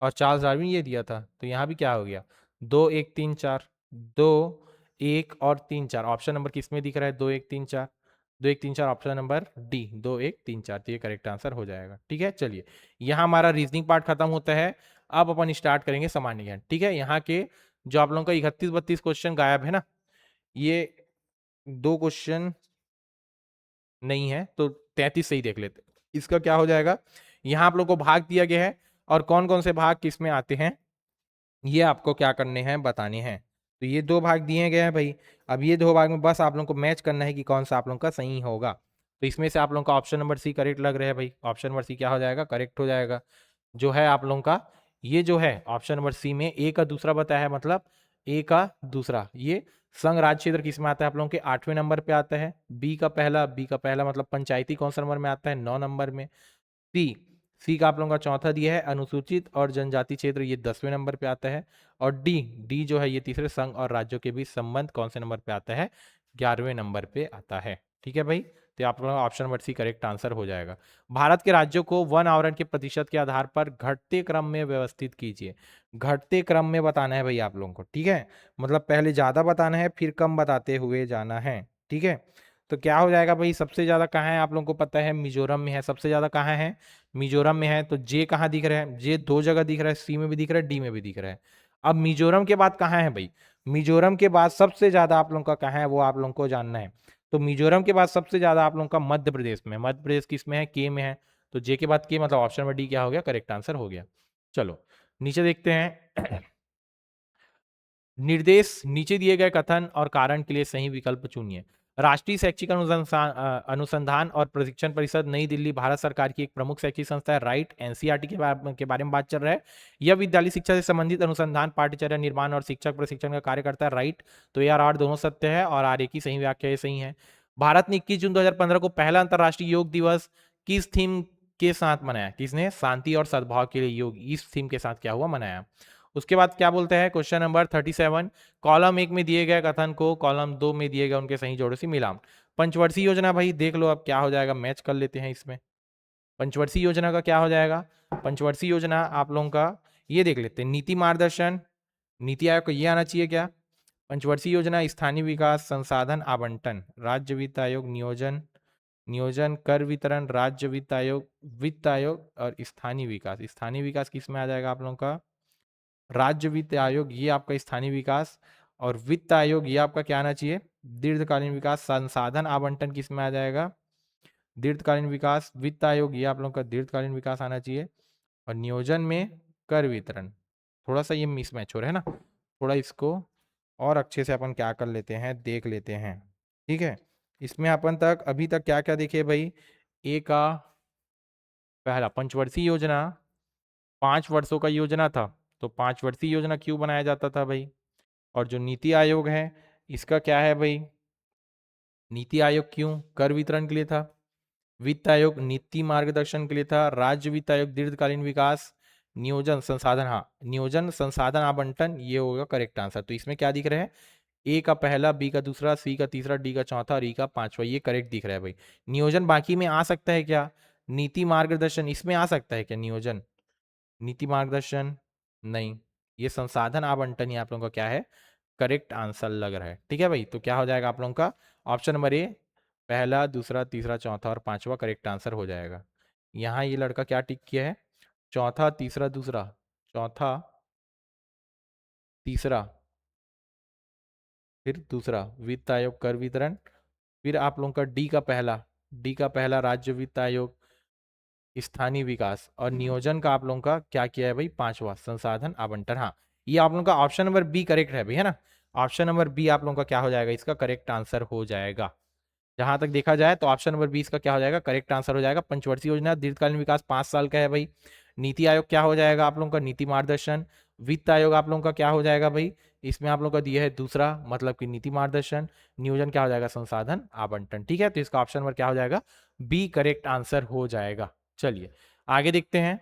और चार्ल्स डार्विन ये दिया था। तो यहाँ भी क्या हो गया? 2 1 3 4, 2 1 और 3 4, ऑप्शन नंबर किस में दिख रहा है? 2 1 3 4, 2 1 3 4, ऑप्शन नंबर डी 2 1 3 4, तो ये करेक्ट आंसर हो जाएगा। ठीक है, चलिए यहाँ हमारा रीजनिंग पार्ट खत्म होता है। अब अपन स्टार्ट करेंगे सामान्य ज्ञान। ठीक है, यहाँ के जो आप लोगों का 31 32 क्वेश्चन गायब है ना, ये 2 क्वेश्चन नहीं है तो 33 से ही देख लेते। इसका क्या हो जाएगा, यहाँ आप लोग को भाग दिया गया है और कौन कौन से भाग किस में आते हैं ये आपको क्या करने हैं, बताने हैं। तो ये 2 भाग दिए गए हैं भाई। अब ये 2 भाग में बस आप लोगों को मैच करना है कि कौन सा आप लोगों का सही होगा। तो इसमें से आप लोगों का ऑप्शन नंबर सी करेक्ट लग रहा है भाई। ऑप्शन नंबर सी क्या हो जाएगा, करेक्ट हो जाएगा। जो है आप लोगों का ये जो है ऑप्शन नंबर सी में ए का दूसरा बताया है, मतलब ए का दूसरा, ये संघ राज्य क्षेत्र किस में आता है आप लोगों के 8वें नंबर पे आता है। बी का पहला मतलब पंचायती कौन सा नंबर में आता है, 9 नंबर में। सी सी का आप लोगों का चौथा दिया है अनुसूचित और जनजाति क्षेत्र, ये 10वें नंबर पे आता है। और डी डी जो है ये तीसरे संघ और राज्यों के बीच संबंध कौन से नंबर पे आता है, 11वें नंबर पे आता है। ठीक है भाई, तो आप लोगों का option number C correct answer हो जाएगा। भारत के राज्यों को वन आवरण के प्रतिशत के आधार पर घटते क्रम में व्यवस्थित कीजिए। घटते क्रम में बताना है भाई आप लोगों को। ठीक है, मतलब पहले ज्यादा बताना है फिर कम बताते हुए जाना है। ठीक है, तो क्या हो जाएगा भाई, सबसे ज्यादा कहाँ है आप लोगों को पता है, मिजोरम में है। सबसे ज्यादा कहाँ है, मिजोरम में है। तो जे कहाँ दिख रहा है, जे 2 जगह दिख रहा है, सी में भी दिख रहा है, डी में भी दिख रहा है। अब मिजोरम के बाद कहाँ है भाई, मिजोरम के बाद सबसे ज्यादा आप लोगों का कहाँ है वो आप लोगों को जानना है। तो मिजोरम के बाद सबसे ज्यादा आप लोगों का मध्य प्रदेश में। मध्य प्रदेश किस में है, के में है। तो जे के बाद के, मतलब ऑप्शन नंबर डी क्या हो गया, करेक्ट आंसर हो गया। चलो नीचे देखते हैं। निर्देश, नीचे दिए गए कथन और कारण के लिए सही विकल्प चुनिए। राष्ट्रीय शैक्षिक अनुसंधान और प्रशिक्षण परिषद नई दिल्ली भारत सरकार की एक प्रमुख शैक्षिक संस्था है। राइट, एनसीईआरटी के बारे में बात चल रहा है। यह विद्यालय शिक्षा से संबंधित अनुसंधान, पाठ्यचर्या निर्माण और शिक्षक प्रशिक्षण का कार्य करता है। राइट, तो यार आर दोनों सत्य है और आर एक की सही व्याख्या ये सही है। भारत ने 21 जून 2015 को पहला अंतर्राष्ट्रीय योग दिवस किस थीम के साथ मनाया, किसने, शांति और सद्भाव के लिए योग, इस थीम के साथ क्या हुआ, मनाया। उसके बाद क्या बोलते हैं, क्वेश्चन नंबर 37, कॉलम 1 में दिए गए कथन को कॉलम 2 में दिए गए उनके सही जोड़ों से मिलाओ। पंचवर्षीय योजना भाई देख लो अब क्या हो जाएगा, मैच कर लेते हैं इसमें। पंचवर्षीय योजना का क्या हो जाएगा, पंचवर्षीय योजना आप लोगों का ये देख लेते हैं, नीति मार्गदर्शन, नीति आयोग को ये आना चाहिए क्या। पंचवर्षीय योजना स्थानीय विकास संसाधन आवंटन, राज्य वित्त आयोग नियोजन, नियोजन कर वितरण, राज्य वित्त आयोग और स्थानीय विकास। स्थानीय विकास किस में आ जाएगा आप लोगों का, राज्य वित्त आयोग, ये आपका स्थानीय विकास। और वित्त आयोग ये आपका क्या आना चाहिए, दीर्घकालीन विकास। संसाधन आवंटन किस में आ जाएगा, दीर्घकालीन विकास। वित्त आयोग ये आप लोगों का दीर्घकालीन विकास आना चाहिए। और नियोजन में कर वितरण, थोड़ा सा ये मिसमैच हो रहा है ना, थोड़ा इसको और अच्छे से अपन क्या कर लेते हैं, देख लेते हैं। ठीक है, इसमें अपन तक अभी तक क्या क्या देखे भाई, ए का पहला पंचवर्षीय योजना 5 वर्षों का योजना था, तो 5 वर्षीय योजना क्यों बनाया जाता था भाई। और जो नीति आयोग है इसका क्या है भाई, नीति आयोग क्यों, कर वितरण के लिए था। वित्त आयोग नीति मार्गदर्शन के लिए था। राज्य वित्त आयोग दीर्घकालीन विकास। नियोजन संसाधन, हाँ नियोजन संसाधन आवंटन, ये होगा करेक्ट आंसर। तो इसमें क्या दिख रहा है, ए का पहला, बी का दूसरा, सी का तीसरा, डी का चौथा और ई का पांचवा, ये करेक्ट दिख रहा है भाई। नियोजन बाकी में आ सकता है क्या, नीति मार्गदर्शन इसमें आ सकता है क्या, नियोजन, नीति मार्गदर्शन नहीं, ये संसाधन आवंटन ही आप लोगों का क्या है, करेक्ट आंसर लग रहा है। ठीक है भाई, तो क्या हो जाएगा आप लोगों का ऑप्शन नंबर ए, पहला दूसरा तीसरा चौथा और पांचवा करेक्ट आंसर हो जाएगा। यहाँ ये लड़का क्या टिक किया है, चौथा तीसरा दूसरा, चौथा तीसरा फिर दूसरा, वित्त आयोग कर वितरण, फिर आप लोगों का डी का पहला, डी का पहला राज्य वित्त आयोग स्थानीय विकास, और नियोजन का आप लोगों का क्या किया है भाई, पांचवा संसाधन आवंटन। हाँ, ये आप लोगों का ऑप्शन नंबर बी करेक्ट है भाई, है ना। ऑप्शन नंबर बी आप लोगों का क्या हो जाएगा, इसका करेक्ट आंसर हो जाएगा। जहां तक देखा जाए तो ऑप्शन नंबर 20 का क्या हो जाएगा, करेक्ट आंसर हो जाएगा। पंचवर्षीय योजना दीर्घकालीन विकास 5 साल का है भाई। नीति आयोग क्या हो जाएगा आप लोगों का, नीति मार्गदर्शन। वित्त आयोग आप लोगों का क्या हो जाएगा भाई, इसमें आप लोगों का दिया है दूसरा, मतलब कि नीति मार्गदर्शन। नियोजन क्या हो जाएगा, संसाधन आवंटन। ठीक है, तो इसका ऑप्शन नंबर क्या हो जाएगा, बी करेक्ट आंसर हो जाएगा। चलिए आगे देखते हैं,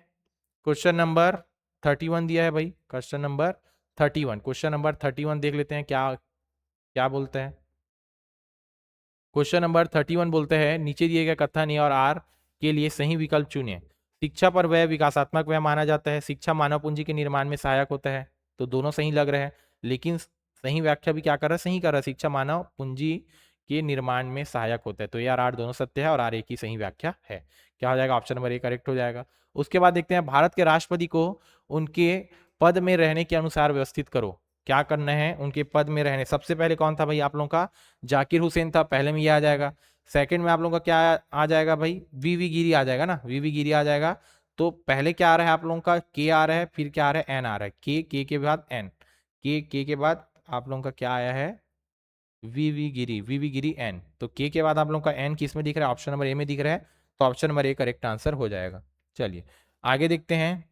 क्वेश्चन नंबर 31 दिया है भाई, क्वेश्चन नंबर 31, क्वेश्चन नंबर 31 देख लेते हैं क्या क्या बोलते हैं। क्वेश्चन नंबर 31 बोलते हैं, नीचे दिए गए कथन ए और आर के लिए सही विकल्प चुनिए। शिक्षा पर व्यय विकासात्मक व्यय माना जाता है, शिक्षा मानव पूंजी के निर्माण में सहायक होता है, तो दोनों सही लग रहे हैं। लेकिन सही व्याख्या भी क्या कर रहा है, सही कर रहा है, शिक्षा मानव पूंजी के निर्माण में सहायक होता है। तो ये आर दोनों सत्य है और आर एक ही सही व्याख्या है। क्या हो जाएगा, ऑप्शन नंबर ए करेक्ट हो जाएगा। उसके बाद देखते हैं, भारत के राष्ट्रपति को उनके पद में रहने के अनुसार व्यवस्थित करो। क्या करना है, उनके पद में रहने, सबसे पहले कौन था भाई आप लोगों का, जाकिर हुसैन था, पहले में ये आ जाएगा। सेकंड में आप लोगों का क्या आ जाएगा भाई, वीवी गिरी आ जाएगा ना, वीवी गिरी आ जाएगा। तो पहले क्या आ रहा है आप लोगों का, के आ रहा है, फिर क्या आ रहा है, एन आ रहा है, के बाद एन, के के बाद आप लोगों का क्या आया है, वीवी गिरी एन। तो के बाद आप लोगों का एन किस में दिख रहा है, ऑप्शन नंबर ए में दिख रहा है। तो option number A correct answer हो जाएगा। चलिए आगे देखते हैं,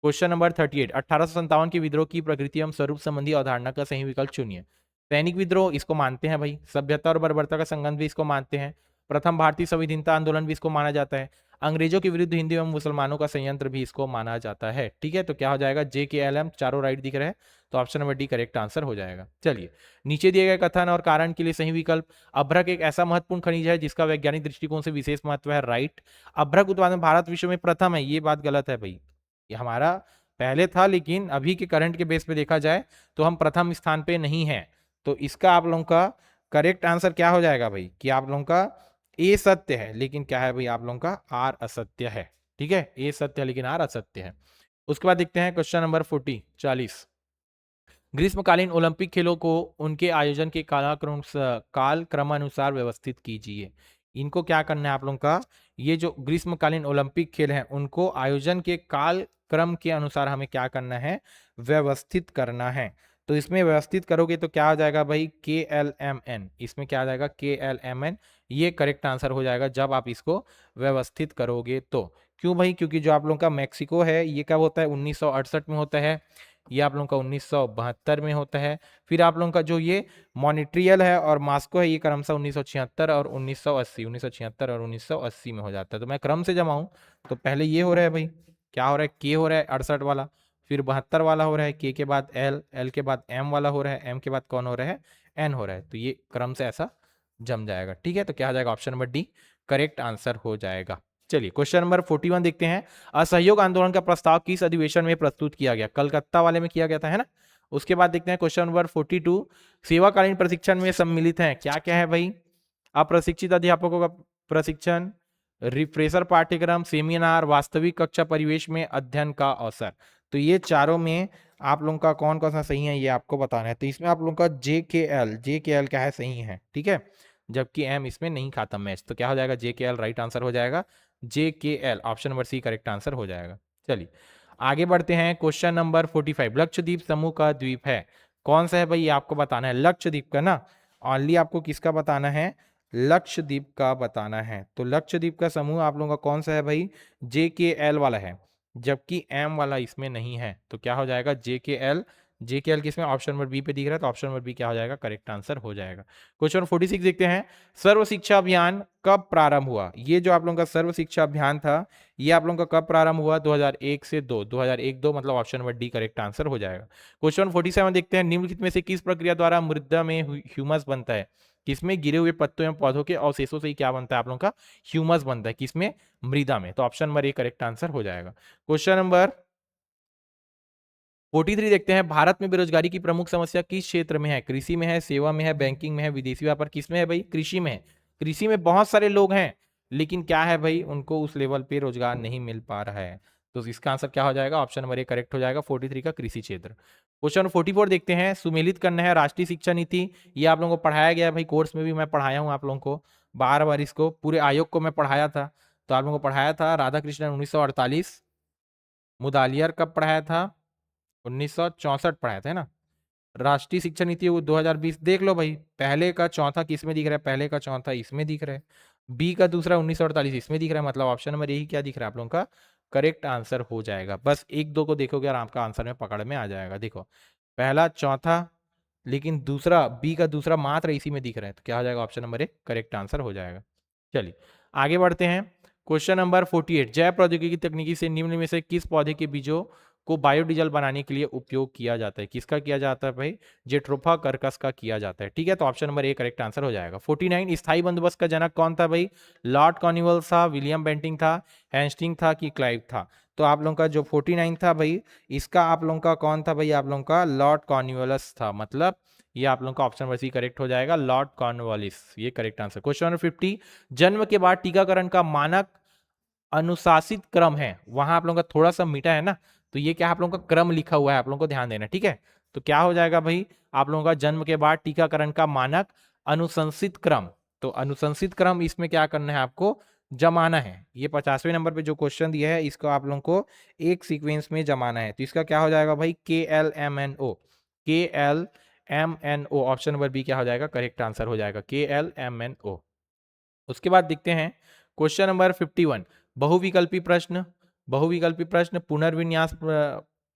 क्वेश्चन नंबर 38, 1857 के विद्रोह की प्रकृति एवं स्वरूप संबंधी अवधारणा का सही विकल्प चुनिए। सैनिक विद्रोह इसको मानते हैं भाई, सभ्यता और बर्बरता का संबंध भी इसको मानते हैं, प्रथम भारतीय संविधानता आंदोलन भी इसको माना जाता है, अंग्रेजों के विरुद्ध हिंदू एवं मुसलमानों का संयंत्र भी इसको माना जाता है। ठीक है, तो क्या हो जाएगा, जे के एल एम, चारों राइट दिख रहे हैं, तो option number D correct answer हो जाएगा। चलिए नीचे दिए गए कथन और कारण के लिए सही विकल्प, अभ्रक एक ऐसा महत्वपूर्ण खनिज है जिसका वैज्ञानिक दृष्टिकोण से विशेष महत्व है, राइट। अभ्रक उत्पादन भारत विश्व में प्रथम है, ये बात गलत है भाई, ये हमारा पहले था, लेकिन अभी के करंट के बेस पे देखा जाए तो हम प्रथम स्थान पे नहीं है। तो इसका आप लोगों का करेक्ट आंसर क्या हो जाएगा भाई, कि आप लोगों का ए सत्य है, लेकिन क्या है भाई आप लोगों का आर असत्य है। ठीक है, ए सत्य है लेकिन आर असत्य है। उसके बाद देखते हैं क्वेश्चन नंबर 40। ग्रीष्मकालीन ओलंपिक खेलों को उनके आयोजन के काल क्रमानुसार व्यवस्थित कीजिए। इनको क्या करना है आप लोगों का, ये जो ग्रीष्मकालीन ओलंपिक खेल हैं उनको आयोजन के काल क्रम के अनुसार हमें क्या करना है, व्यवस्थित करना है। तो इसमें व्यवस्थित करोगे तो क्या हो जाएगा भाई, KLMN, इसमें क्या आ जाएगा, KLMN, ये करेक्ट आंसर हो जाएगा जब आप इसको व्यवस्थित करोगे तो। क्यों भाई, क्योंकि जो आप लोगों का मैक्सिको है ये कब होता है, 1968 में होता है, ये आप लोगों का 1972 में होता है। फिर आप लोगों का जो ये मॉनिट्रियल है और मास्को है, ये क्रमशः 1976 और 1980, 1976 और 1980 में हो जाता है। तो मैं क्रम से जमाऊं तो पहले ये हो रहा है भाई, क्या हो रहा है, के हो रहा है 68 वाला, फिर 72 वाला हो रहा है, के बाद एल, एल के बाद एम वाला हो रहा है, एम के बाद कौन हो रहा है, एन हो रहा है। तो ये क्रम से ऐसा जम जाएगा। ठीक है, तो क्या आ जाएगा, option number D correct answer हो जाएगा। चलिए क्वेश्चन नंबर 41 देखते हैं, असहयोग आंदोलन का प्रस्ताव किस अधिवेशन में प्रस्तुत किया गया, कलकत्ता वाले में किया गया था, है ना। उसके बाद देखते हैं क्वेश्चन नंबर 42, सेवाकालीन प्रशिक्षण में सम्मिलित हैं, क्या क्या है भाई, अप्रशिक्षित अध्यापकों का प्रशिक्षण, रिफ्रेशर पाठ्यक्रम, सेमिनार, वास्तविक कक्षा परिवेश में अध्ययन का अवसर। तो ये चारों में आप लोगों का कौन कौन सा सही है ये आपको बताना है। तो इसमें आप लोगों का JKL क्या है, सही है, ठीक है, जबकि एम इसमें नहीं खाता मैच। तो क्या हो जाएगा, JKL राइट आंसर हो जाएगा, JKL option number C correct answer हो जाएगा। चलिए आगे बढ़ते हैं, क्वेश्चन नंबर 45, लक्षद्वीप समूह का द्वीप है, कौन सा है भाई, ये आपको बताना है, लक्षद्वीप का ना, ओनली आपको किसका बताना है, लक्षद्वीप का बताना है। तो लक्षद्वीप का समूह आप लोगों का कौन सा है भाई, JKL वाला है, जबकि एम वाला इसमें नहीं है। तो क्या हो जाएगा, JKL किसमें, ऑप्शन नंबर बी पे दिख रहा है, तो ऑप्शन नंबर बी क्या हो जाएगा, करेक्ट आंसर हो जाएगा। क्वेश्चन 46 देखते हैं, सर्व शिक्षा अभियान कब प्रारंभ हुआ। ये जो आप लोगों का सर्व शिक्षा अभियान था, ये आप लोगों का कब प्रारंभ हुआ, 2001 से 2001-2, मतलब option number D correct answer हो जाएगा। क्वेश्चन 47 देखते हैं, निम्नलिखित में से किस प्रक्रिया द्वारा मृदा में ह्यूमस बनता है, किसमें गिरे हुए पत्तों एवं पौधों के अवशेषों से ही क्या बनता है आप लोगों का, ह्यूमस बनता है, किसमें, मृदा में। तो option number A correct answer हो जाएगा। क्वेश्चन नंबर 43 देखते हैं, भारत में बेरोजगारी की प्रमुख समस्या किस क्षेत्र में है, कृषि में है, सेवा में है, बैंकिंग में है, विदेशी व्यापार, किसमें है भाई, कृषि में है। कृषि में बहुत सारे लोग हैं, लेकिन क्या है भाई, उनको उस लेवल पे रोजगार नहीं मिल पा रहा है। तो इसका आंसर क्या हो जाएगा, ऑप्शन नंबर ए करेक्ट हो जाएगा, 43 का कृषि क्षेत्र। क्वेश्चन 44 देखते हैं, सुमेलित करना है राष्ट्रीय शिक्षा नीति, ये आप लोगों को पढ़ाया गया है भाई, कोर्स में भी मैं पढ़ाया हूँ आप लोगों को, बार बार इसको पूरे आयोग को मैं पढ़ाया था। तो आप लोगों को पढ़ाया था राधाकृष्णन 1948, मुदालियर कब पढ़ाया था, 1964 पढ़ाया था, है ना। राष्ट्रीय शिक्षा नीति वो 2020, देख लो भाई, पहले का चौथा किस में दिख रहा है, पहले का चौथा इसमें दिख रहा है, बी का दूसरा 1948 इसमें दिख रहा है, मतलब ऑप्शन नंबर यही क्या दिख रहा है आप लोगों का, करेक्ट आंसर हो जाएगा। बस एक दो को देखोगे और आपका आंसर में पकड़ में आ जाएगा। देखो पहला चौथा, लेकिन दूसरा बी का दूसरा मात्र इसी में दिख रहा है, तो क्या हो जाएगा, option number A correct answer हो जाएगा। चलिए आगे बढ़ते हैं, क्वेश्चन नंबर 48, जैव प्रौद्योगिकी तकनीकी से निम्न में से किस पौधे के बीजों को बायोडीजल बनाने के लिए उपयोग किया जाता है, किसका किया जाता है भाई, जेट्रोफा कर्कस का किया जाता है। ठीक है, तो option number A correct answer हो जाएगा। 49, स्थायी बंदोबस्त का जनक कौन था भाई, लॉर्ड कॉर्नवालिस था, विलियम बेंटिंग था, हेस्टिंग था कि क्लाइव था। तो आप लोगों का जो 49 था भाई, इसका आप लोगों का कौन था भाई, आप लोगों का लॉर्ड कॉर्नवालिस था। मतलब ये आप लोगों का ऑप्शन नंबर सी करेक्ट हो जाएगा, लॉर्ड कॉर्नवालिस, ये करेक्ट आंसर। क्वेश्चन नंबर 50, जन्म के बाद टीकाकरण का मानक अनुशासित क्रम है, वहां आप लोगों का थोड़ा सा मीठा है ना, तो ये क्या आप लोगों का क्रम लिखा हुआ है, आप लोगों को ध्यान देना, ठीक है। तो क्या हो जाएगा भाई, आप लोगों का जन्म के बाद टीकाकरण का मानक अनुशंसित क्रम। तो अनुशंसित क्रम इसमें क्या करना है, आपको जमाना है। ये 50वें नंबर पे जो क्वेश्चन दिया है, इसको आप लोगों को एक सीक्वेंस में जमाना है। तो इसका क्या हो जाएगा भाई, KLMNO, KLMNO, option number B क्या हो जाएगा, करेक्ट आंसर हो जाएगा, KLMNO। उसके बाद देखते हैं क्वेश्चन नंबर 51, बहुविकल्पी प्रश्न। बहुविकल्पी प्रश्न, पुनर्विन्यास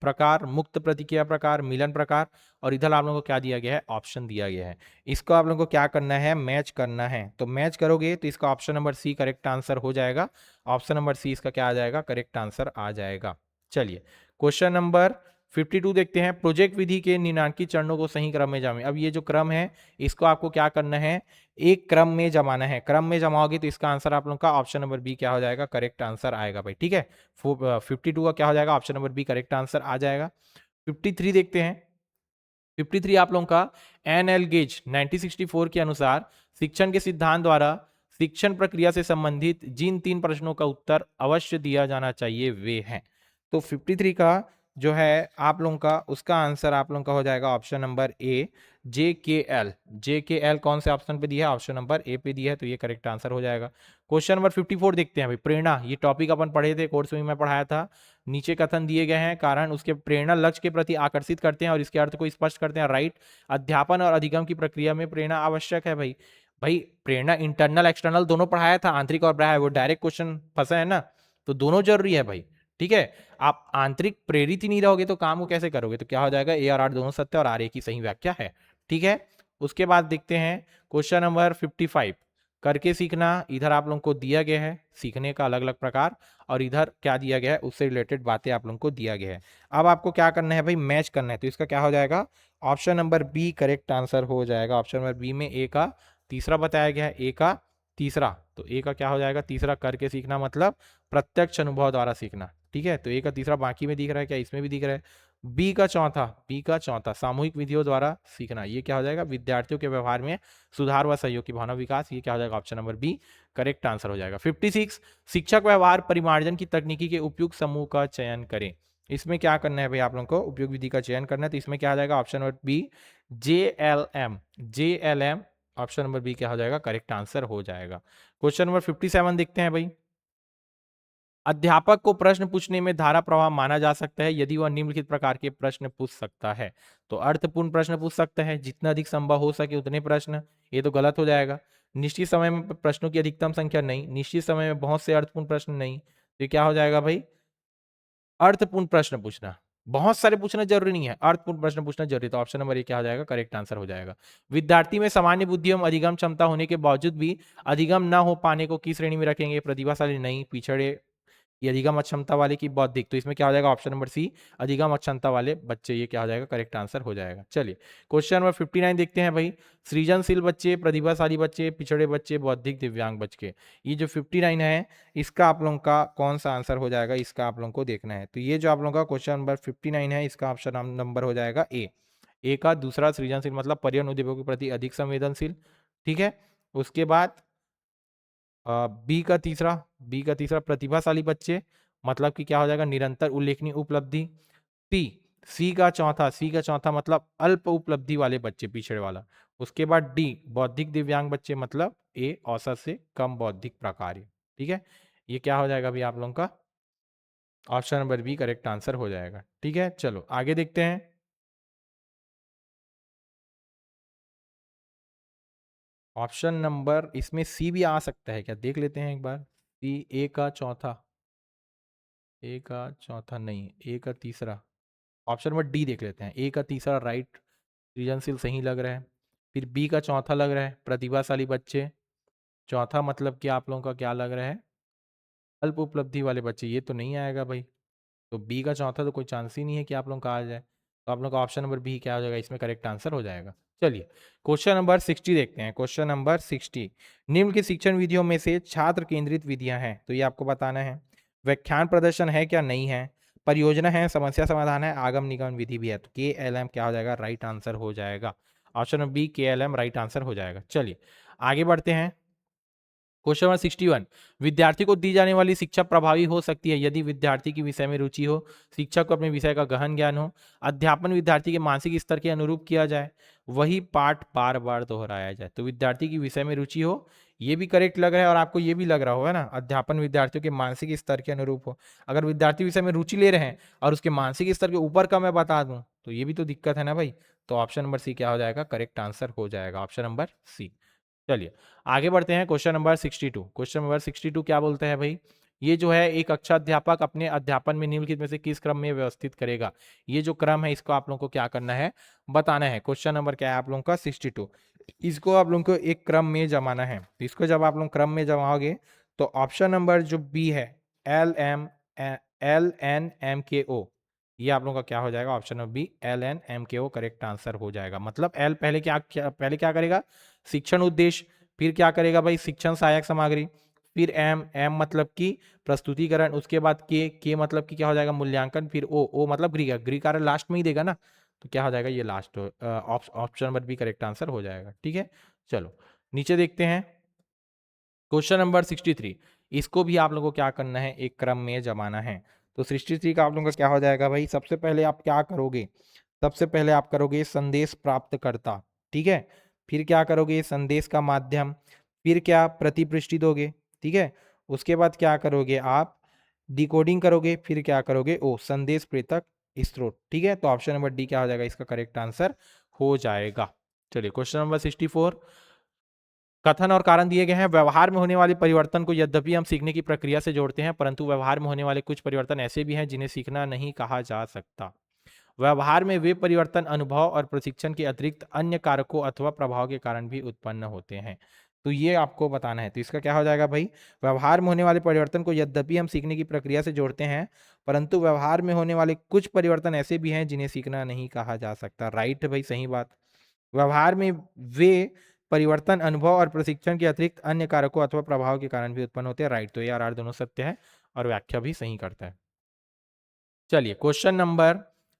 प्रकार, मुक्त प्रतिक्रिया प्रकार, मिलन प्रकार, और इधर आप लोगों को क्या दिया गया है, ऑप्शन दिया गया है। इसको आप लोगों को क्या करना है, मैच करना है। तो मैच करोगे तो इसका option number C correct answer हो जाएगा। ऑप्शन नंबर सी इसका क्या आ जाएगा, करेक्ट आंसर आ जाएगा। चलिए क्वेश्चन नंबर 52 देखते हैं, प्रोजेक्ट विधि के निम्नांकित चरणों को सही क्रम में जमाएं। अब ये जो क्रम है, इसको आपको क्या करना है, एक क्रम में जमाना है। क्रम में जमाओगे तो इसका आंसर आप लोगों का ऑप्शन नंबर बी क्या हो जाएगा, करेक्ट आंसर आएगा भाई, ठीक है। 52 का क्या हो जाएगा, option number B correct answer आ जाएगा। 53 देखते हैं, 53 आप लोगों का एन एल गेज 1964 के अनुसार शिक्षण के सिद्धांत द्वारा शिक्षण प्रक्रिया से संबंधित जिन 3 प्रश्नों का उत्तर अवश्य दिया जाना चाहिए वे हैं। तो 53 का जो है आप लोगों का, उसका आंसर आप लोगों का हो जाएगा option number A, JKL। JKL कौन से ऑप्शन पे दिया है, ऑप्शन नंबर ए पे दिया है, तो ये करेक्ट आंसर हो जाएगा। क्वेश्चन नंबर 54 देखते हैं भाई, प्रेरणा, ये टॉपिक अपन पढ़े थे, कोर्स में मैं पढ़ाया था। नीचे कथन दिए गए हैं, कारण उसके प्रेरणा लक्ष्य के प्रति आकर्षित करते हैं और इसके अर्थ को स्पष्ट करते हैं, राइट। अध्यापन और अधिगम की प्रक्रिया में प्रेरणा आवश्यक है भाई। भाई प्रेरणा इंटरनल एक्सटर्नल दोनों पढ़ाया था, आंतरिक और बाह्य, वो डायरेक्ट क्वेश्चन फंसा है ना, तो दोनों जरूरी है भाई, ठीक है। आप आंतरिक प्रेरित ही नहीं रहोगे तो काम को कैसे करोगे, तो क्या हो जाएगा, ए और आर दोनों सत्य और आर ए की सही व्याख्या है, ठीक है। उसके बाद देखते हैं क्वेश्चन नंबर 55, करके सीखना। इधर आप लोगों को दिया गया है सीखने का अलग अलग प्रकार, और इधर क्या दिया गया है, उससे रिलेटेड बातें आप लोगों को दिया गया है। अब आपको क्या करना है भाई, मैच करना है। तो इसका क्या हो जाएगा, option number B correct answer हो जाएगा। ऑप्शन नंबर बी में ए का तीसरा बताया गया है, ए का तीसरा, तो ए का क्या हो जाएगा, तीसरा, करके सीखना मतलब प्रत्यक्ष अनुभव द्वारा सीखना, ठीक है। तो ए का तीसरा बाकी में दिख रहा है क्या, इसमें भी दिख रहा है। बी का चौथा, बी का चौथा, सामूहिक विधियों द्वारा सीखना, ये क्या हो जाएगा, विद्यार्थियों के व्यवहार में सुधार व सहयोग की भावना विकास, ये क्या हो जाएगा, option number B correct answer हो जाएगा। 56, शिक्षक व्यवहार परिमार्जन की तकनीकी के उपयुक्त समूह का चयन करें। इसमें क्या करना है भाई, आप लोगों को उपयोग विधि का चयन करना है। तो इसमें क्या आ जाएगा, option number B JLM, JLM, option number B क्या हो जाएगा, करेक्ट आंसर हो जाएगा। क्वेश्चन नंबर 57 देखते हैं भाई, अध्यापक को प्रश्न पूछने में धारा प्रवाह माना जा सकता है यदि वह निम्नलिखित प्रकार के प्रश्न पूछ सकता है। तो अर्थपूर्ण प्रश्न पूछ सकता है, जितना अधिक संभव हो सके उतने प्रश्न, ये तो गलत हो जाएगा। निश्चित समय में प्रश्नों की अधिकतम संख्या नहीं, निश्चित समय में बहुत से अर्थपूर्ण प्रश्न नहीं, तो ये क्या हो जाएगा भाई, अर्थपूर्ण प्रश्न पूछना। बहुत सारे पूछना जरूरी नहीं है, अर्थपूर्ण प्रश्न पूछना जरूरी, तो ऑप्शन नंबर ये क्या हो जाएगा, करेक्ट आंसर हो जाएगा। विद्यार्थी में सामान्य बुद्धि एवं अधिगम क्षमता होने के बावजूद भी अधिगम न हो पाने को किस श्रेणी में रखेंगे, प्रतिभाशाली नहीं, पिछड़े, ये अधिगम अक्षमता वाले की बौद्धिक, तो इसमें क्या हो जाएगा, ऑप्शन नंबर सी अधिगम अक्षमता वाले बच्चे, ये क्या हो जाएगा, करेक्ट आंसर हो जाएगा। चलिए क्वेश्चन नंबर 59 देखते हैं भाई, सृजनशील बच्चे, प्रतिभाशाली बच्चे, पिछड़े बच्चे, बौद्धिक दिव्यांग बच्चे, ये जो 59 है, इसका आप लोगों का कौन सा आंसर हो जाएगा, इसका आप लोगों को देखना है। तो ये जो आप लोगों का क्वेश्चन नंबर 59 है, इसका ऑप्शन नंबर हो जाएगा ए। ए का दूसरा सृजनशील मतलब पर्यावरण उद्योगों के प्रति अधिक संवेदनशील, ठीक है। उसके बाद बी का तीसरा, बी का तीसरा प्रतिभाशाली बच्चे, मतलब कि क्या हो जाएगा, निरंतर उल्लेखनीय उपलब्धि। सी, सी का चौथा, सी का चौथा मतलब अल्प उपलब्धि वाले बच्चे, पिछड़े वाला। उसके बाद डी बौद्धिक दिव्यांग बच्चे, मतलब ए औसत से कम बौद्धिक प्रकार, ठीक है। ये क्या हो जाएगा अभी आप लोगों का, option number B correct answer हो जाएगा, ठीक है। चलो आगे देखते हैं, ऑप्शन नंबर इसमें सी भी आ सकता है क्या, देख लेते हैं एक बार। सी, ए का चौथा, ए का चौथा नहीं, ए का तीसरा, ऑप्शन नंबर डी देख लेते हैं, ए का तीसरा राइट, सृजनशील सही लग रहा है। फिर बी का चौथा लग रहा है प्रतिभाशाली बच्चे, चौथा मतलब कि आप लोगों का क्या लग रहा है, अल्प उपलब्धि वाले बच्चे, ये तो नहीं आएगा भाई। तो बी का चौथा तो कोई चांस ही नहीं है कि आप लोगों का आ जाए, तो आप लोगों का ऑप्शन नंबर बी क्या हो जाएगा, इसमें करेक्ट आंसर हो जाएगा। चलिए क्वेश्चन नंबर 60 देखते हैं, क्वेश्चन नंबर 60, निम्न की शिक्षण विधियों में से छात्र केंद्रित विधियां हैं, तो ये आपको बताना है। व्याख्यान प्रदर्शन है क्या, नहीं है, परियोजना है, समस्या समाधान है, आगम निगम विधि भी है। तो KLM क्या हो जाएगा, राइट आंसर हो जाएगा। Option number B KLM right answer हो जाएगा। चलिए आगे बढ़ते हैं। क्वेश्चन नंबर 61, विद्यार्थी को दी जाने वाली शिक्षा प्रभावी हो सकती है यदि विद्यार्थी की विषय में रुचि हो, शिक्षक को अपने विषय का गहन ज्ञान हो, अध्यापन विद्यार्थी के मानसिक स्तर के अनुरूप किया जाए, वही पाठ बार बार दोहराया जाए। तो विद्यार्थी की विषय में रुचि हो, ये भी करेक्ट लग रहा है और आपको ये भी लग रहा होगा ना, अध्यापन विद्यार्थियों के मानसिक स्तर के अनुरूप हो। अगर विद्यार्थी विषय में रुचि ले रहे हैं और उसके मानसिक स्तर के ऊपर का मैं बता दूं तो ये भी तो दिक्कत है ना भाई। तो ऑप्शन नंबर सी क्या हो जाएगा, करेक्ट आंसर हो जाएगा, ऑप्शन नंबर सी। चलिए आगे बढ़ते हैं। क्वेश्चन नंबर 62, क्वेश्चन नंबर 62 क्या बोलते हैं भाई, ये जो है एक अच्छा अध्यापक अपने अध्यापन में निम्नलिखित में से किस क्रम में व्यवस्थित करेगा। ये जो क्रम है इसको आप लोगों को क्या करना है, बताना है। क्वेश्चन नंबर क्या है आप लोगों का 62, इसको आप लोगों को एक क्रम में जमाना है। तो इसको जब आप लोग क्रम में जमाओगे तो ऑप्शन नंबर जो बी है LNMKO, ये आप लोगों का क्या हो जाएगा, option number B LNMKO correct answer हो जाएगा। मतलब एल पहले क्या करेगा, शिक्षण उद्देश्य, फिर क्या करेगा भाई, शिक्षण सहायक सामग्री, फिर एम मतलब कि प्रस्तुतिकरण, उसके बाद के मतलब कि क्या हो जाएगा, मूल्यांकन, फिर ओ मतलब गृह कार्य लास्ट में ही देगा ना, तो क्या हो जाएगा, ये last option number B correct answer हो जाएगा। ठीक है, चलो नीचे देखते हैं। क्वेश्चन नंबर 63, इसको भी आप लोगों को क्या करना है, एक क्रम में जमाना है। तो 63 का आप लोगों का क्या हो जाएगा भाई, सबसे पहले आप क्या करोगे, सबसे पहले आप करोगे संदेश प्राप्तकर्ता, ठीक है, फिर क्या करोगे, संदेश का माध्यम, फिर क्या प्रतिपृष्टि दोगे, ठीक है, उसके बाद क्या करोगे आप, डिकोडिंग करोगे, फिर क्या करोगे, ओ संदेश प्रेषक स्रोत। ठीक है, तो ऑप्शन नंबर डी क्या हो जाएगा, इसका करेक्ट आंसर हो जाएगा। चलिए क्वेश्चन नंबर 64, कथन और कारण दिए गए हैं। व्यवहार में होने वाले परिवर्तन को यद्यपि हम सीखने की प्रक्रिया से जोड़ते हैं, परंतु व्यवहार में होने वाले कुछ परिवर्तन ऐसे भी हैं जिन्हें सीखना नहीं कहा जा सकता। व्यवहार में वे परिवर्तन अनुभव और प्रशिक्षण के अतिरिक्त अन्य कारकों अथवा प्रभाव के कारण भी उत्पन्न होते हैं। तो ये आपको बताना है। तो इसका क्या हो जाएगा भाई, व्यवहार में होने वाले परिवर्तन को यद्यपि हम सीखने की प्रक्रिया से जोड़ते हैं, परंतु व्यवहार में होने वाले कुछ परिवर्तन ऐसे भी हैं जिन्हें सीखना नहीं कहा जा सकता। राइट भाई, सही बात। व्यवहार में वे परिवर्तन अनुभव और प्रशिक्षण के अतिरिक्त अन्य कारकों अथवा प्रभाव के कारण भी उत्पन्न होते हैं। राइट, तो ये आर दोनों सत्य है और व्याख्या भी सही करता है। चलिए क्वेश्चन नंबर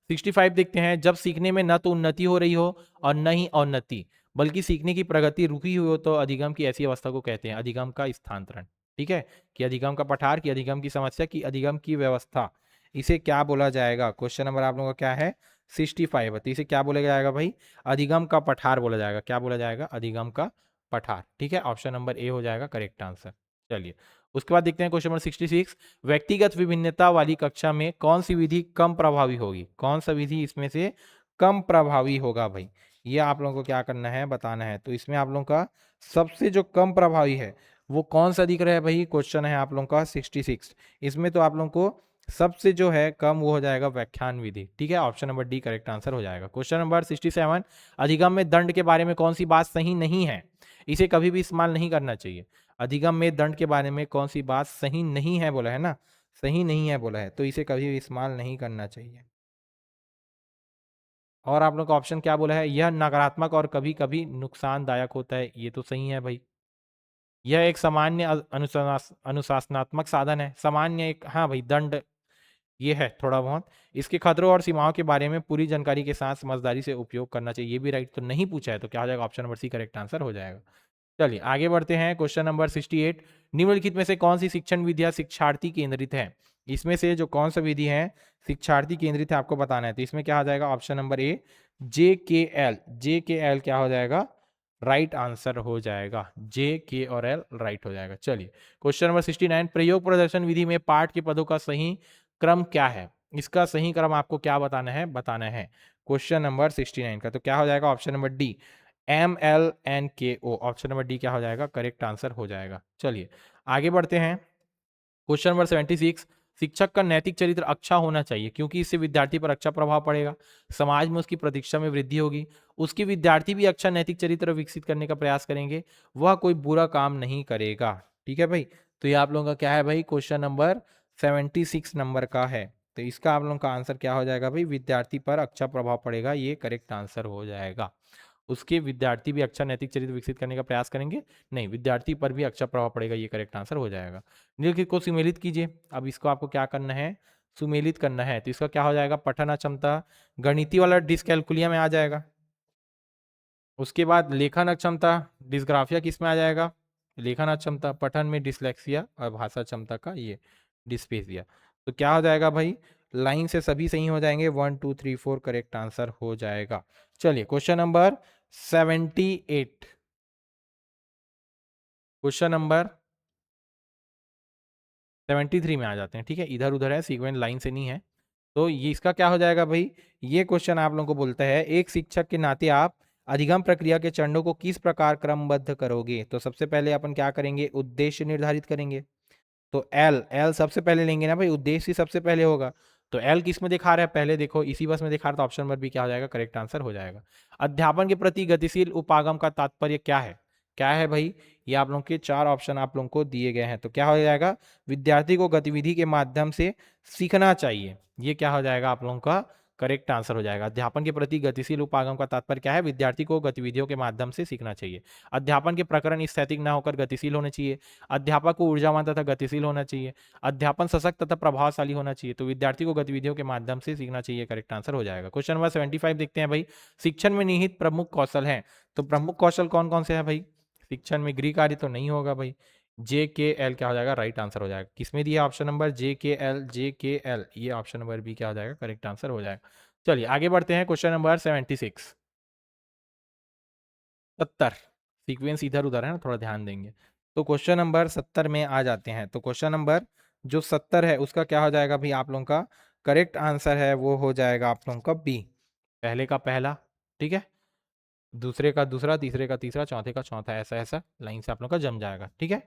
65 देखते हैं। जब सीखने में न तो उन्नति हो रही हो और न ही अवनति, बल्कि सीखने की प्रगति रुकी हुई हो, तो अधिगम की ऐसी अवस्था को कहते हैं अधिगम का स्थानांतरण। ठीक है, कि अधिगम का पठार, कि अधिगम की समस्या, की अधिगम की व्यवस्था, इसे क्या बोला जाएगा। क्वेश्चन नंबर आप लोगों का क्या है, 65। तो इसे क्या बोला जाएगा भाई, अधिगम का पठार बोला जाएगा। क्या बोला जाएगा, अधिगम का पठार। ठीक है, ऑप्शन नंबर ए हो जाएगा करेक्ट आंसर। चलिए उसके बाद देखते हैं क्वेश्चन नंबर 66, व्यक्तिगत विभिन्नता वाली कक्षा में कौन सी विधि कम प्रभावी होगी। कौन सा विधि इसमें से कम प्रभावी होगा भाई, ये आप लोगों को क्या करना है, बताना है। तो इसमें आप लोगों का सबसे जो कम प्रभावी है वो कौन सा दिख रहा है भाई, क्वेश्चन है आप लोगों का 66। इसमें तो आप लोगों को सबसे जो है कम वो हो जाएगा व्याख्यान विधि। ठीक है, option number D correct answer हो जाएगा। क्वेश्चन नंबर 67, अधिगम में दंड के बारे में कौन सी बात सही नहीं है, इसे कभी भी इस्तेमाल नहीं करना चाहिए। अधिगम में दंड के बारे में कौन सी बात सही नहीं है बोला है ना, सही नहीं है बोला है, तो इसे कभी भी इस्तेमाल नहीं करना चाहिए। और आप लोग का ऑप्शन क्या बोला है, यह नकारात्मक और कभी कभी नुकसानदायक होता है, ये तो सही है भाई। यह एक सामान्य अनुशासनात्मक साधन है, सामान्य एक, हाँ भाई दंड ये है थोड़ा बहुत। इसके खतरों और सीमाओं के बारे में पूरी जानकारी के साथ समझदारी से उपयोग करना चाहिए, ये भी राइट तो नहीं पूछा है, तो क्या हो जाएगा, option number C correct answer हो जाएगा। चलिए आगे बढ़ते हैं। क्वेश्चन नंबर 68, निम्नलिखित में से कौन सी शिक्षण विधियां शिक्षार्थी केंद्रित है। इसमें से जो कौन सा विधि है शिक्षार्थी केंद्रित है, आपको बताना है। तो इसमें क्या आ जाएगा, option number A JKL। JKL क्या हो जाएगा, राइट आंसर हो जाएगा। JK और L राइट हो जाएगा। चलिए क्वेश्चन नंबर 69, प्रयोग प्रदर्शन विधि में पाठ के पदों का सही क्रम क्या है। इसका सही क्रम आपको क्या बताना है, बताना है क्वेश्चन नंबर 69 का। तो क्या हो जाएगा, option number D MLNKO, option number D क्या हो जाएगा, करेक्ट आंसर हो जाएगा। चलिए आगे बढ़ते हैं। क्वेश्चन नंबर 76, शिक्षक का नैतिक चरित्र अच्छा होना चाहिए क्योंकि इससे विद्यार्थी पर अच्छा प्रभाव पड़ेगा, समाज में उसकी प्रतीक्षा में वृद्धि होगी, उसके विद्यार्थी भी अच्छा नैतिक चरित्र विकसित करने का प्रयास करेंगे, वह कोई बुरा काम नहीं करेगा। ठीक है भाई, तो ये आप लोगों का क्या है भाई, क्वेश्चन नंबर 76 नंबर का है। तो इसका आप लोगों का आंसर क्या हो जाएगा भाई, विद्यार्थी पर अच्छा प्रभाव पड़ेगा, ये करेक्ट आंसर हो जाएगा। उसके विद्यार्थी भी अच्छा नैतिक चरित्र विकसित करने का प्रयास करेंगे? नहीं, विद्यार्थी पर भी अच्छा प्रभाव पड़ेगा, ये करेक्ट आंसर हो जाएगा। निम्नलिखित को सुमेलित कीजिए। अब इसको आपको क्या करना है, सुमेलित करना है। तो इसका क्या हो जाएगा, पठन अक्षमता, गणितीय वाला डिस्कैलकुलिया में आ जाएगा। उसके बाद लेखन अक्षमता, डिस्ग्राफिया किस में आ जाएगा, लेखन अक्षमता, पठन में डिसलेक्सिया और भाषा क्षमता का ये डिस्पेसिया। तो क्या हो जाएगा भाई, लाइन से सभी सही हो जाएंगे, 1 2 3 4 करेक्ट आंसर हो जाएगा। चलिए क्वेश्चन नंबर 78, क्वेश्चन नंबर 73 में आ जाते हैं। ठीक है, इधर उधर है, सीक्वेंस लाइन से नहीं है। तो ये इसका क्या हो जाएगा भाई, ये क्वेश्चन आप लोगों को बोलता है एक शिक्षक के नाते आप अधिगम प्रक्रिया के चरणों को किस प्रकार क्रमबद्ध करोगे। तो सबसे पहले अपन क्या करेंगे, उद्देश्य निर्धारित करेंगे। तो एल एल सबसे पहले लेंगे ना भाई, उद्देश्य ही सबसे पहले होगा। तो एल किस में दिखा रहा है, पहले देखो इसी बस में दिखा रहा है, तो ऑप्शन नंबर बी क्या हो जाएगा, करेक्ट आंसर हो जाएगा। अध्यापन के प्रति गतिशील उपागम का तात्पर्य क्या है, क्या है भाई, ये आप लोगों के चार ऑप्शन आप लोगों को दिए गए हैं। तो क्या हो जाएगा, विद्यार्थी को गतिविधि के माध्यम से सीखना चाहिए, ये क्या हो जाएगा आप लोगों का करेक्ट आंसर हो जाएगा। अध्यापन के प्रति गतिशील उपागम का तात्पर्य क्या है, विद्यार्थी को गतिविधियों के माध्यम से सीखना चाहिए। अध्यापन के प्रकरण स्थैतिक न होकर गतिशील होने चाहिए। अध्यापक को ऊर्जावान तथा गतिशील होना चाहिए। अध्यापन सशक्त तथा प्रभावशाली होना चाहिए। तो विद्यार्थी को गतिविधियों के माध्यम से सीखना चाहिए, करेक्ट आंसर हो जाएगा। क्वेश्चन नंबर 75 देखते हैं भाई, शिक्षण में निहित प्रमुख कौशल हैं। तो प्रमुख कौशल कौन कौन से हैं भाई, शिक्षण में गृह कार्य तो नहीं होगा भाई, जे के एल क्या हो जाएगा, राइट आंसर हो जाएगा। किसमें दिया ऑप्शन नंबर जे के एल, जे के एल, ये ऑप्शन नंबर बी क्या हो जाएगा, करेक्ट आंसर हो जाएगा। चलिए आगे बढ़ते हैं, क्वेश्चन नंबर 76, 70, सीक्वेंस इधर उधर है ना, थोड़ा ध्यान देंगे। तो क्वेश्चन नंबर 70 में आ जाते हैं। तो क्वेश्चन नंबर जो 70 है उसका क्या हो जाएगा भाई, आप लोगों का करेक्ट आंसर है वो हो जाएगा आप लोगों का बी, पहले का पहला, ठीक है, दूसरे का दूसरा, तीसरे का तीसरा, चौथे का चौथा, ऐसा ऐसा लाइन से आप लोग का जम जाएगा। ठीक है,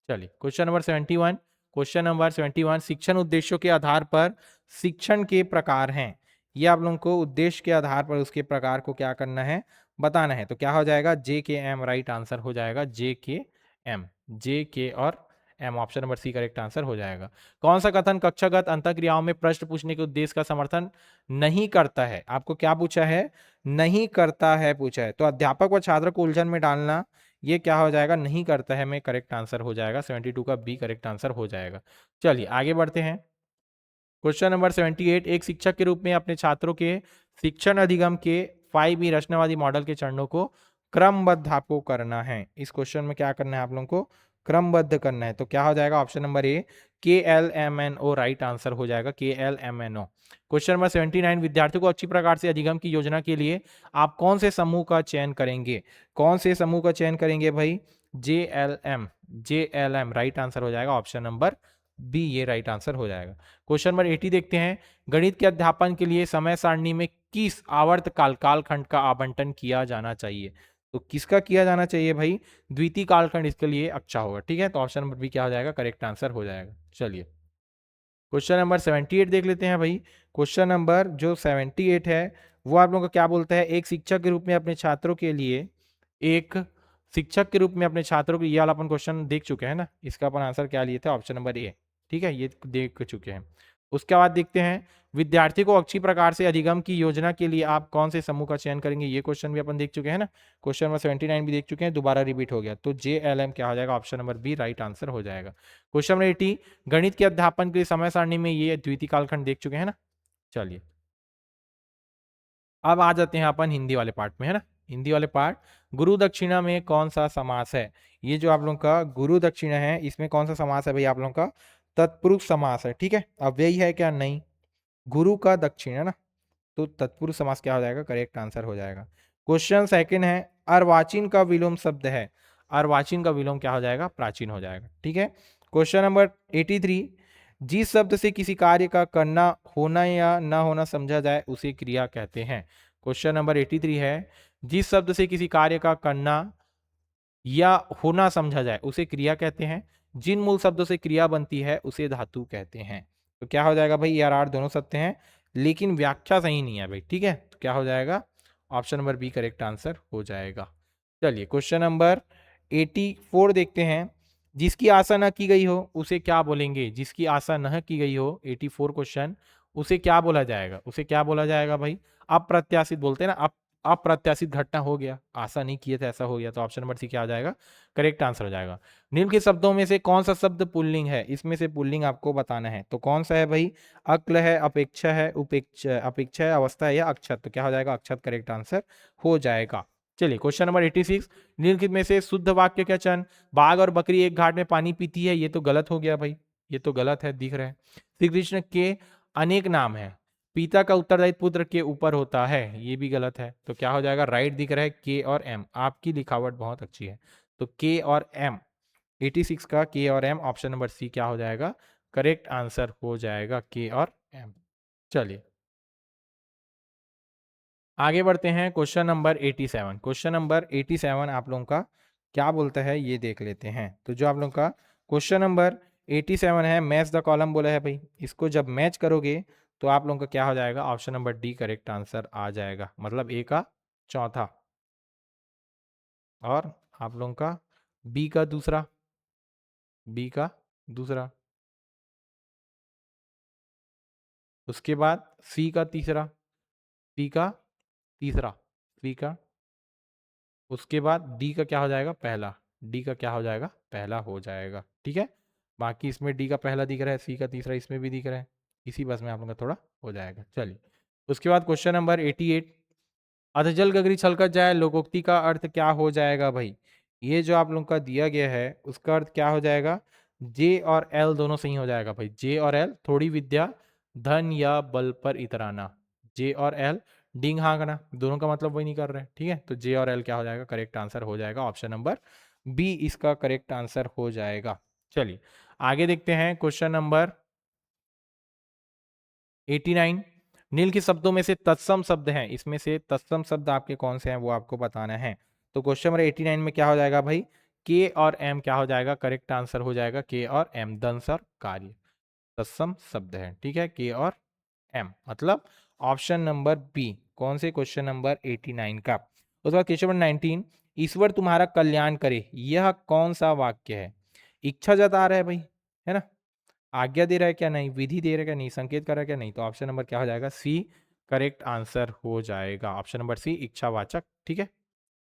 चलिए क्वेश्चन नंबर 71, क्वेश्चन नंबर 71, शिक्षण उद्देश्यों के आधार पर शिक्षण के प्रकार हैं। ये आप लोगों को उद्देश्य के आधार पर उसके प्रकार को क्या करना है, बताना है। तो क्या हो जाएगा, जे के एम राइट आंसर हो जाएगा, जे के एम, जे के और M, option number C correct answer हो जाएगा। कौन सा कथन कक्षागत अंतःक्रियाओं में प्रश्न पूछने के उद्देश्य का समर्थन नहीं करता है, आपको क्या पूछा है, नहीं करता है पूछा है। तो अध्यापक व छात्र को उलझन में डालना, ये क्या हो जाएगा, नहीं करता है में करेक्ट आंसर हो जाएगा, 72 का बी करेक्ट आंसर हो जाएगा। चलिए आगे बढ़ते हैं, क्वेश्चन नंबर 78, एक शिक्षक के रूप में अपने छात्रों के शिक्षण अधिगम के 5E रचनावादी मॉडल के चरणों को क्रमबद्ध आपको करना है। इस क्वेश्चन में क्या करना है आप लोगों को, क्रमबद्ध करना है। तो क्या हो जाएगा, option number A KLMNO right answer हो जाएगा, KLMNO। क्वेश्चन नंबर 79, विद्यार्थियों को अच्छी प्रकार से अधिगम की योजना के लिए आप कौन से समूह का चयन करेंगे, कौन से समूह का चयन करेंगे भाई, JLM, JLM राइट आंसर हो जाएगा, ऑप्शन नंबर बी ये राइट आंसर हो जाएगा। क्वेश्चन नंबर 80 देखते हैं, गणित के अध्यापन के लिए समय सारणी में किस आवर्त कालखंड का आवंटन किया जाना चाहिए। तो किसका किया जाना चाहिए भाई, द्वितीय कालखंड इसके लिए अच्छा होगा। ठीक है, तो ऑप्शन नंबर बी क्या हो जाएगा, करेक्ट आंसर हो जाएगा। चलिए क्वेश्चन नंबर 78 देख लेते हैं भाई। क्वेश्चन नंबर जो 78 है वो आप लोगों का क्या बोलता है, एक शिक्षक के रूप में अपने छात्रों के लिए, एक शिक्षक के रूप में अपने छात्रों को, ये वाला अपन क्वेश्चन देख चुके हैं ना, इसका अपन आंसर क्या लिए थे, ऑप्शन नंबर ए। ठीक है, ये देख चुके हैं। उसके बाद देखते हैं, विद्यार्थी को अच्छी प्रकार से अधिगम की योजना के लिए आप कौन से समूह का चयन करेंगे, ये क्वेश्चन भी अपन देख चुके हैं ना, क्वेश्चन नंबर 79 भी देख चुके हैं, दोबारा रिपीट हो गया। तो JLM क्या हो जाएगा, option number B right answer हो जाएगा। क्वेश्चन नंबर 80, गणित के अध्यापन के लिए समय सारणी में ये द्वितीय कालखंड देख चुके हैं ना। चलिए अब आ जाते हैं अपन हिंदी वाले पार्ट में, है ना। हिंदी वाले पार्ट, गुरु दक्षिणा में कौन सा समास है, ये जो आप लोगों का गुरु दक्षिणा है इसमें कौन सा समास है भाई, आप लोगों का तत्पुरुष समास है। ठीक है, अव्ययी है क्या, नहीं, गुरु का दक्षिण है ना, तो तत्पुरुष समास क्या हो जाएगा, करेक्ट आंसर हो जाएगा। क्वेश्चन सेकंड है, अर्वाचीन का विलोम शब्द है, अर्वाचीन का विलोम क्या हो जाएगा, प्राचीन हो जाएगा। ठीक है, क्वेश्चन नंबर 83, जिस शब्द से किसी कार्य का करना, होना या ना होना समझा जाए उसे क्रिया कहते हैं। क्वेश्चन नंबर 83 है, जिस शब्द से किसी कार्य का करना या होना समझा जाए उसे क्रिया कहते हैं, जिन मूल शब्दों से क्रिया बनती है उसे धातु कहते हैं। तो क्या हो जाएगा भाई, यार आर दोनों सत्य हैं लेकिन व्याख्या सही नहीं है भाई। ठीक है, तो क्या हो जाएगा, option number B correct answer हो जाएगा। चलिए क्वेश्चन नंबर 84 देखते हैं, जिसकी आशा न की गई हो उसे क्या बोलेंगे, जिसकी आशा न की गई हो, 84 क्वेश्चन, उसे क्या बोला जाएगा, उसे क्या बोला जाएगा भाई, अप्रत्याशित बोलते हैं ना, अप्रत्याशित घटना हो गया, आशा नहीं किए थे ऐसा हो गया, तो ऑप्शन नंबर सी क्या हो जाएगा, करेक्ट आंसर हो जाएगा। निम्न के शब्दों में से कौन सा शब्द पुल्लिंग है, इसमें से पुल्लिंग आपको बताना है, तो कौन सा है भाई, अक्ल है, अपेक्षा है, अपेक्षा है, अवस्था है या अक्षत, तो क्या हो जाएगा, अक्षत करेक्ट आंसर हो जाएगा। चलिए क्वेश्चन नंबर 86, निम्नलिखित में से शुद्ध वाक्य का चयन, बाघ और बकरी एक घाट में पानी पीती है, ये तो गलत हो गया भाई, ये तो गलत है, दिख रहा है। श्री कृष्ण के अनेक नाम है, पिता का उत्तरदायित्व पुत्र के ऊपर होता है, ये भी गलत है, तो क्या हो जाएगा, राइट दिख रहा है के और एम, आपकी लिखावट बहुत अच्छी है, तो के और एम, 86 का के और एम, ऑप्शन नंबर सी क्या हो जाएगा, करेक्ट आंसर हो जाएगा, के और एम। चलिए आगे बढ़ते हैं, क्वेश्चन नंबर 87। क्वेश्चन नंबर 87 आप लोगों का क्या बोलता है ये देख लेते हैं। तो जो आप लोगों का क्वेश्चन नंबर 87 है, मैच द कॉलम बोला है भाई, इसको जब मैच करोगे तो आप लोगों का क्या हो जाएगा, option number D correct answer आ जाएगा, मतलब ए का चौथा और आप लोगों का बी का दूसरा, बी का दूसरा, उसके बाद सी का तीसरा, सी का तीसरा, सी का, उसके बाद डी का क्या हो जाएगा, पहला, डी का क्या हो जाएगा, पहला हो जाएगा, ठीक है। बाकी इसमें डी का पहला दिख रहा है, सी का तीसरा इसमें भी दिख रहा है, इसी बस में आप लोगों का थोड़ा हो जाएगा। चलिए उसके बाद क्वेश्चन नंबर 88, अधजल गगरी छलकत जाए लोकोक्ति का अर्थ क्या हो जाएगा भाई, ये जो आप लोगों का दिया गया है उसका अर्थ क्या हो जाएगा, जे और एल दोनों सही हो जाएगा भाई, जे और एल, थोड़ी विद्या, धन या बल पर इतराना, जे और एल, डिंग हाँकना, दोनों का मतलब वही नहीं कर रहे हैं, ठीक है, तो जे और एल क्या हो जाएगा, करेक्ट आंसर हो जाएगा, ऑप्शन नंबर बी इसका करेक्ट आंसर हो जाएगा। चलिए आगे देखते हैं, क्वेश्चन नंबर 89, नील के शब्दों में से तत्सम शब्द हैं, इसमें से तत्सम शब्द आपके कौन से हैं वो आपको बताना है। तो क्वेश्चन नंबर 89 में क्या हो जाएगा भाई, के और एम क्या हो जाएगा, करेक्ट आंसर हो जाएगा के और एम, दंश और कार्य तत्सम शब्द है, ठीक है, के और एम, मतलब ऑप्शन नंबर बी, कौन से क्वेश्चन नंबर 89 का। उसके बाद क्वेश्चन नंबर 19, ईश्वर तुम्हारा कल्याण करे, यह कौन सा वाक्य है, इच्छा जता रहा है भाई, है ना, आज्ञा दे रहा है क्या, नहीं, विधि दे रहा है क्या, नहीं, संकेत कर रहा है क्या, नहीं, तो ऑप्शन नंबर क्या हो जाएगा, सी करेक्ट आंसर हो जाएगा, ऑप्शन नंबर सी इच्छावाचक, ठीक है।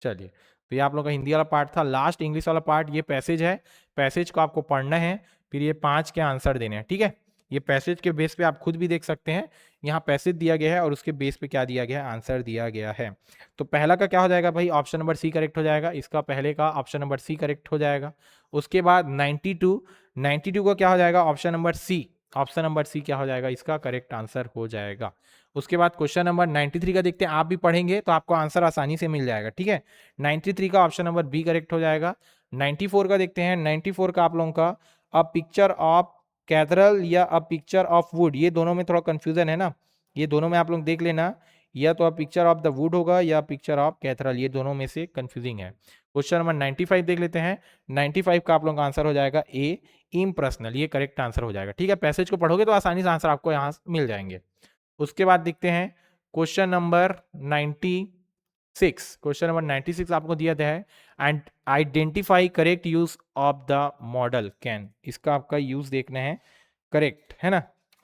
चलिए तो ये आप लोग का हिंदी वाला पार्ट था, लास्ट इंग्लिश वाला पार्ट, ये पैसेज है, पैसेज को आपको पढ़ना है, फिर ये 5 के आंसर देने हैं, ठीक है। ये पैसेज के बेस पे आप खुद भी देख सकते हैं, यहाँ पैसेज दिया गया है और उसके बेस पे क्या दिया गया है, आंसर दिया गया है। तो पहला का क्या हो जाएगा भाई, ऑप्शन नंबर सी करेक्ट हो जाएगा, इसका पहले का ऑप्शन नंबर सी करेक्ट हो जाएगा। उसके बाद 92 का क्या हो जाएगा, option number C, option number C क्या हो जाएगा, इसका करेक्ट आंसर हो जाएगा। उसके बाद क्वेश्चन नंबर 93 का देखते हैं, आप भी पढ़ेंगे तो आपको आंसर आसानी से मिल जाएगा, ठीक है। 93 का ऑप्शन नंबर बी करेक्ट हो जाएगा। 94 का देखते हैं, 94 का आप लोगों का अ पिक्चर ऑफ कैथरल या अ पिक्चर ऑफ वुड, ये दोनों में थोड़ा कंफ्यूजन है ना, ये दोनों में आप लोग देख लेना, या तो a picture of the wood होगा या पिक्चर ऑफ कैथरल, ये दोनों में से कंफ्यूजिंग है। क्वेश्चन नंबर 95 देख लेते हैं, 95 का आप लोगों का आंसर हो जाएगा ए इम्पर्सनल, ये करेक्ट आंसर हो जाएगा, ठीक है। पैसेज को पढ़ोगे तो आसानी से आंसर आपको यहाँ मिल जाएंगे। उसके बाद देखते हैं क्वेश्चन नंबर 96, क्वेश्चन नंबर 96 आपको दिया गया है, and identify correct use of the model can, इसका आपका यूज देखना है, करेक्ट है ना,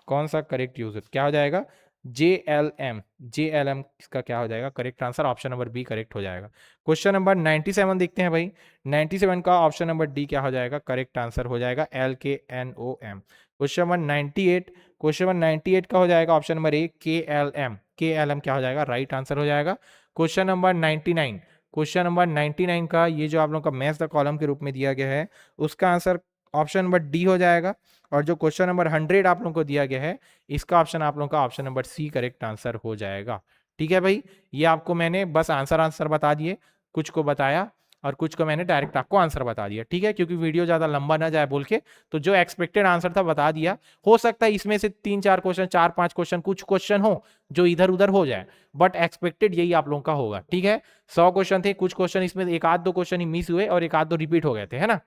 कौन सा करेक्ट यूज है, क्या हो जाएगा, JLM, JLM इसका क्या हो जाएगा, correct answer, option number B correct हो जाएगा। क्वेश्चन नंबर 97 देखते हैं भाई, 97 का ऑप्शन नंबर डी क्या हो जाएगा, करेक्ट आंसर हो जाएगा, LKNOM। Question number 98, question number 98 का हो जाएगा option number A KLM, KLM क्या हो जाएगा, राइट आंसर हो जाएगा। क्वेश्चन नंबर 99, क्वेश्चन नंबर 99 का ये जो आप लोगों का मैच द कॉलम के रूप में दिया गया है, उसका आंसर ऑप्शन नंबर डी हो जाएगा। और जो क्वेश्चन नंबर 100 आप लोगों को दिया गया है, इसका ऑप्शन आप लोगों का option number C correct answer हो जाएगा, ठीक है भाई। ये आपको मैंने बस आंसर बता दिए, कुछ को बताया और कुछ को मैंने डायरेक्ट आपको आंसर बता दिया, ठीक है, क्योंकि वीडियो ज्यादा लंबा ना जाए बोल के, तो जो एक्सपेक्टेड आंसर था बता दिया। हो सकता है इसमें से 3-4 क्वेश्चन, 4-5 क्वेश्चन, कुछ क्वेश्चन हो जो इधर उधर हो जाए, बट एक्सपेक्टेड यही आप लोगों का होगा, ठीक है। 100 क्वेश्चन थे, कुछ क्वेश्चन इसमें एक आध दो क्वेश्चन ही मिस हुए और एक आध दो रिपीट हो गए थे, है ना।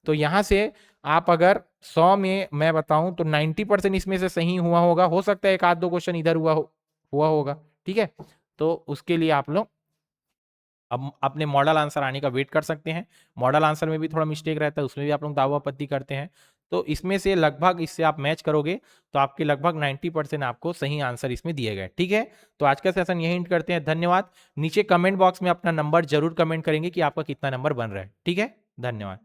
तो यहां से आप अगर 100 में मैं बताऊं तो 90% इसमें से सही हुआ होगा, हो सकता है एक आध दो क्वेश्चन इधर हुआ होगा, ठीक है। तो उसके लिए आप लोग अब अपने मॉडल आंसर आने का वेट कर सकते हैं। मॉडल आंसर में भी थोड़ा मिस्टेक रहता है, उसमें भी आप लोग दावा आपत्ति करते हैं, तो इसमें से लगभग इससे आप मैच करोगे तो आपके लगभग 90% आपको सही आंसर इसमें दिए गए। ठीक है, तो आज का सेशन यही एंड करते हैं। धन्यवाद। नीचे कमेंट बॉक्स में अपना नंबर जरूर कमेंट करेंगे कि आपका कितना नंबर बन रहा है। ठीक है, धन्यवाद।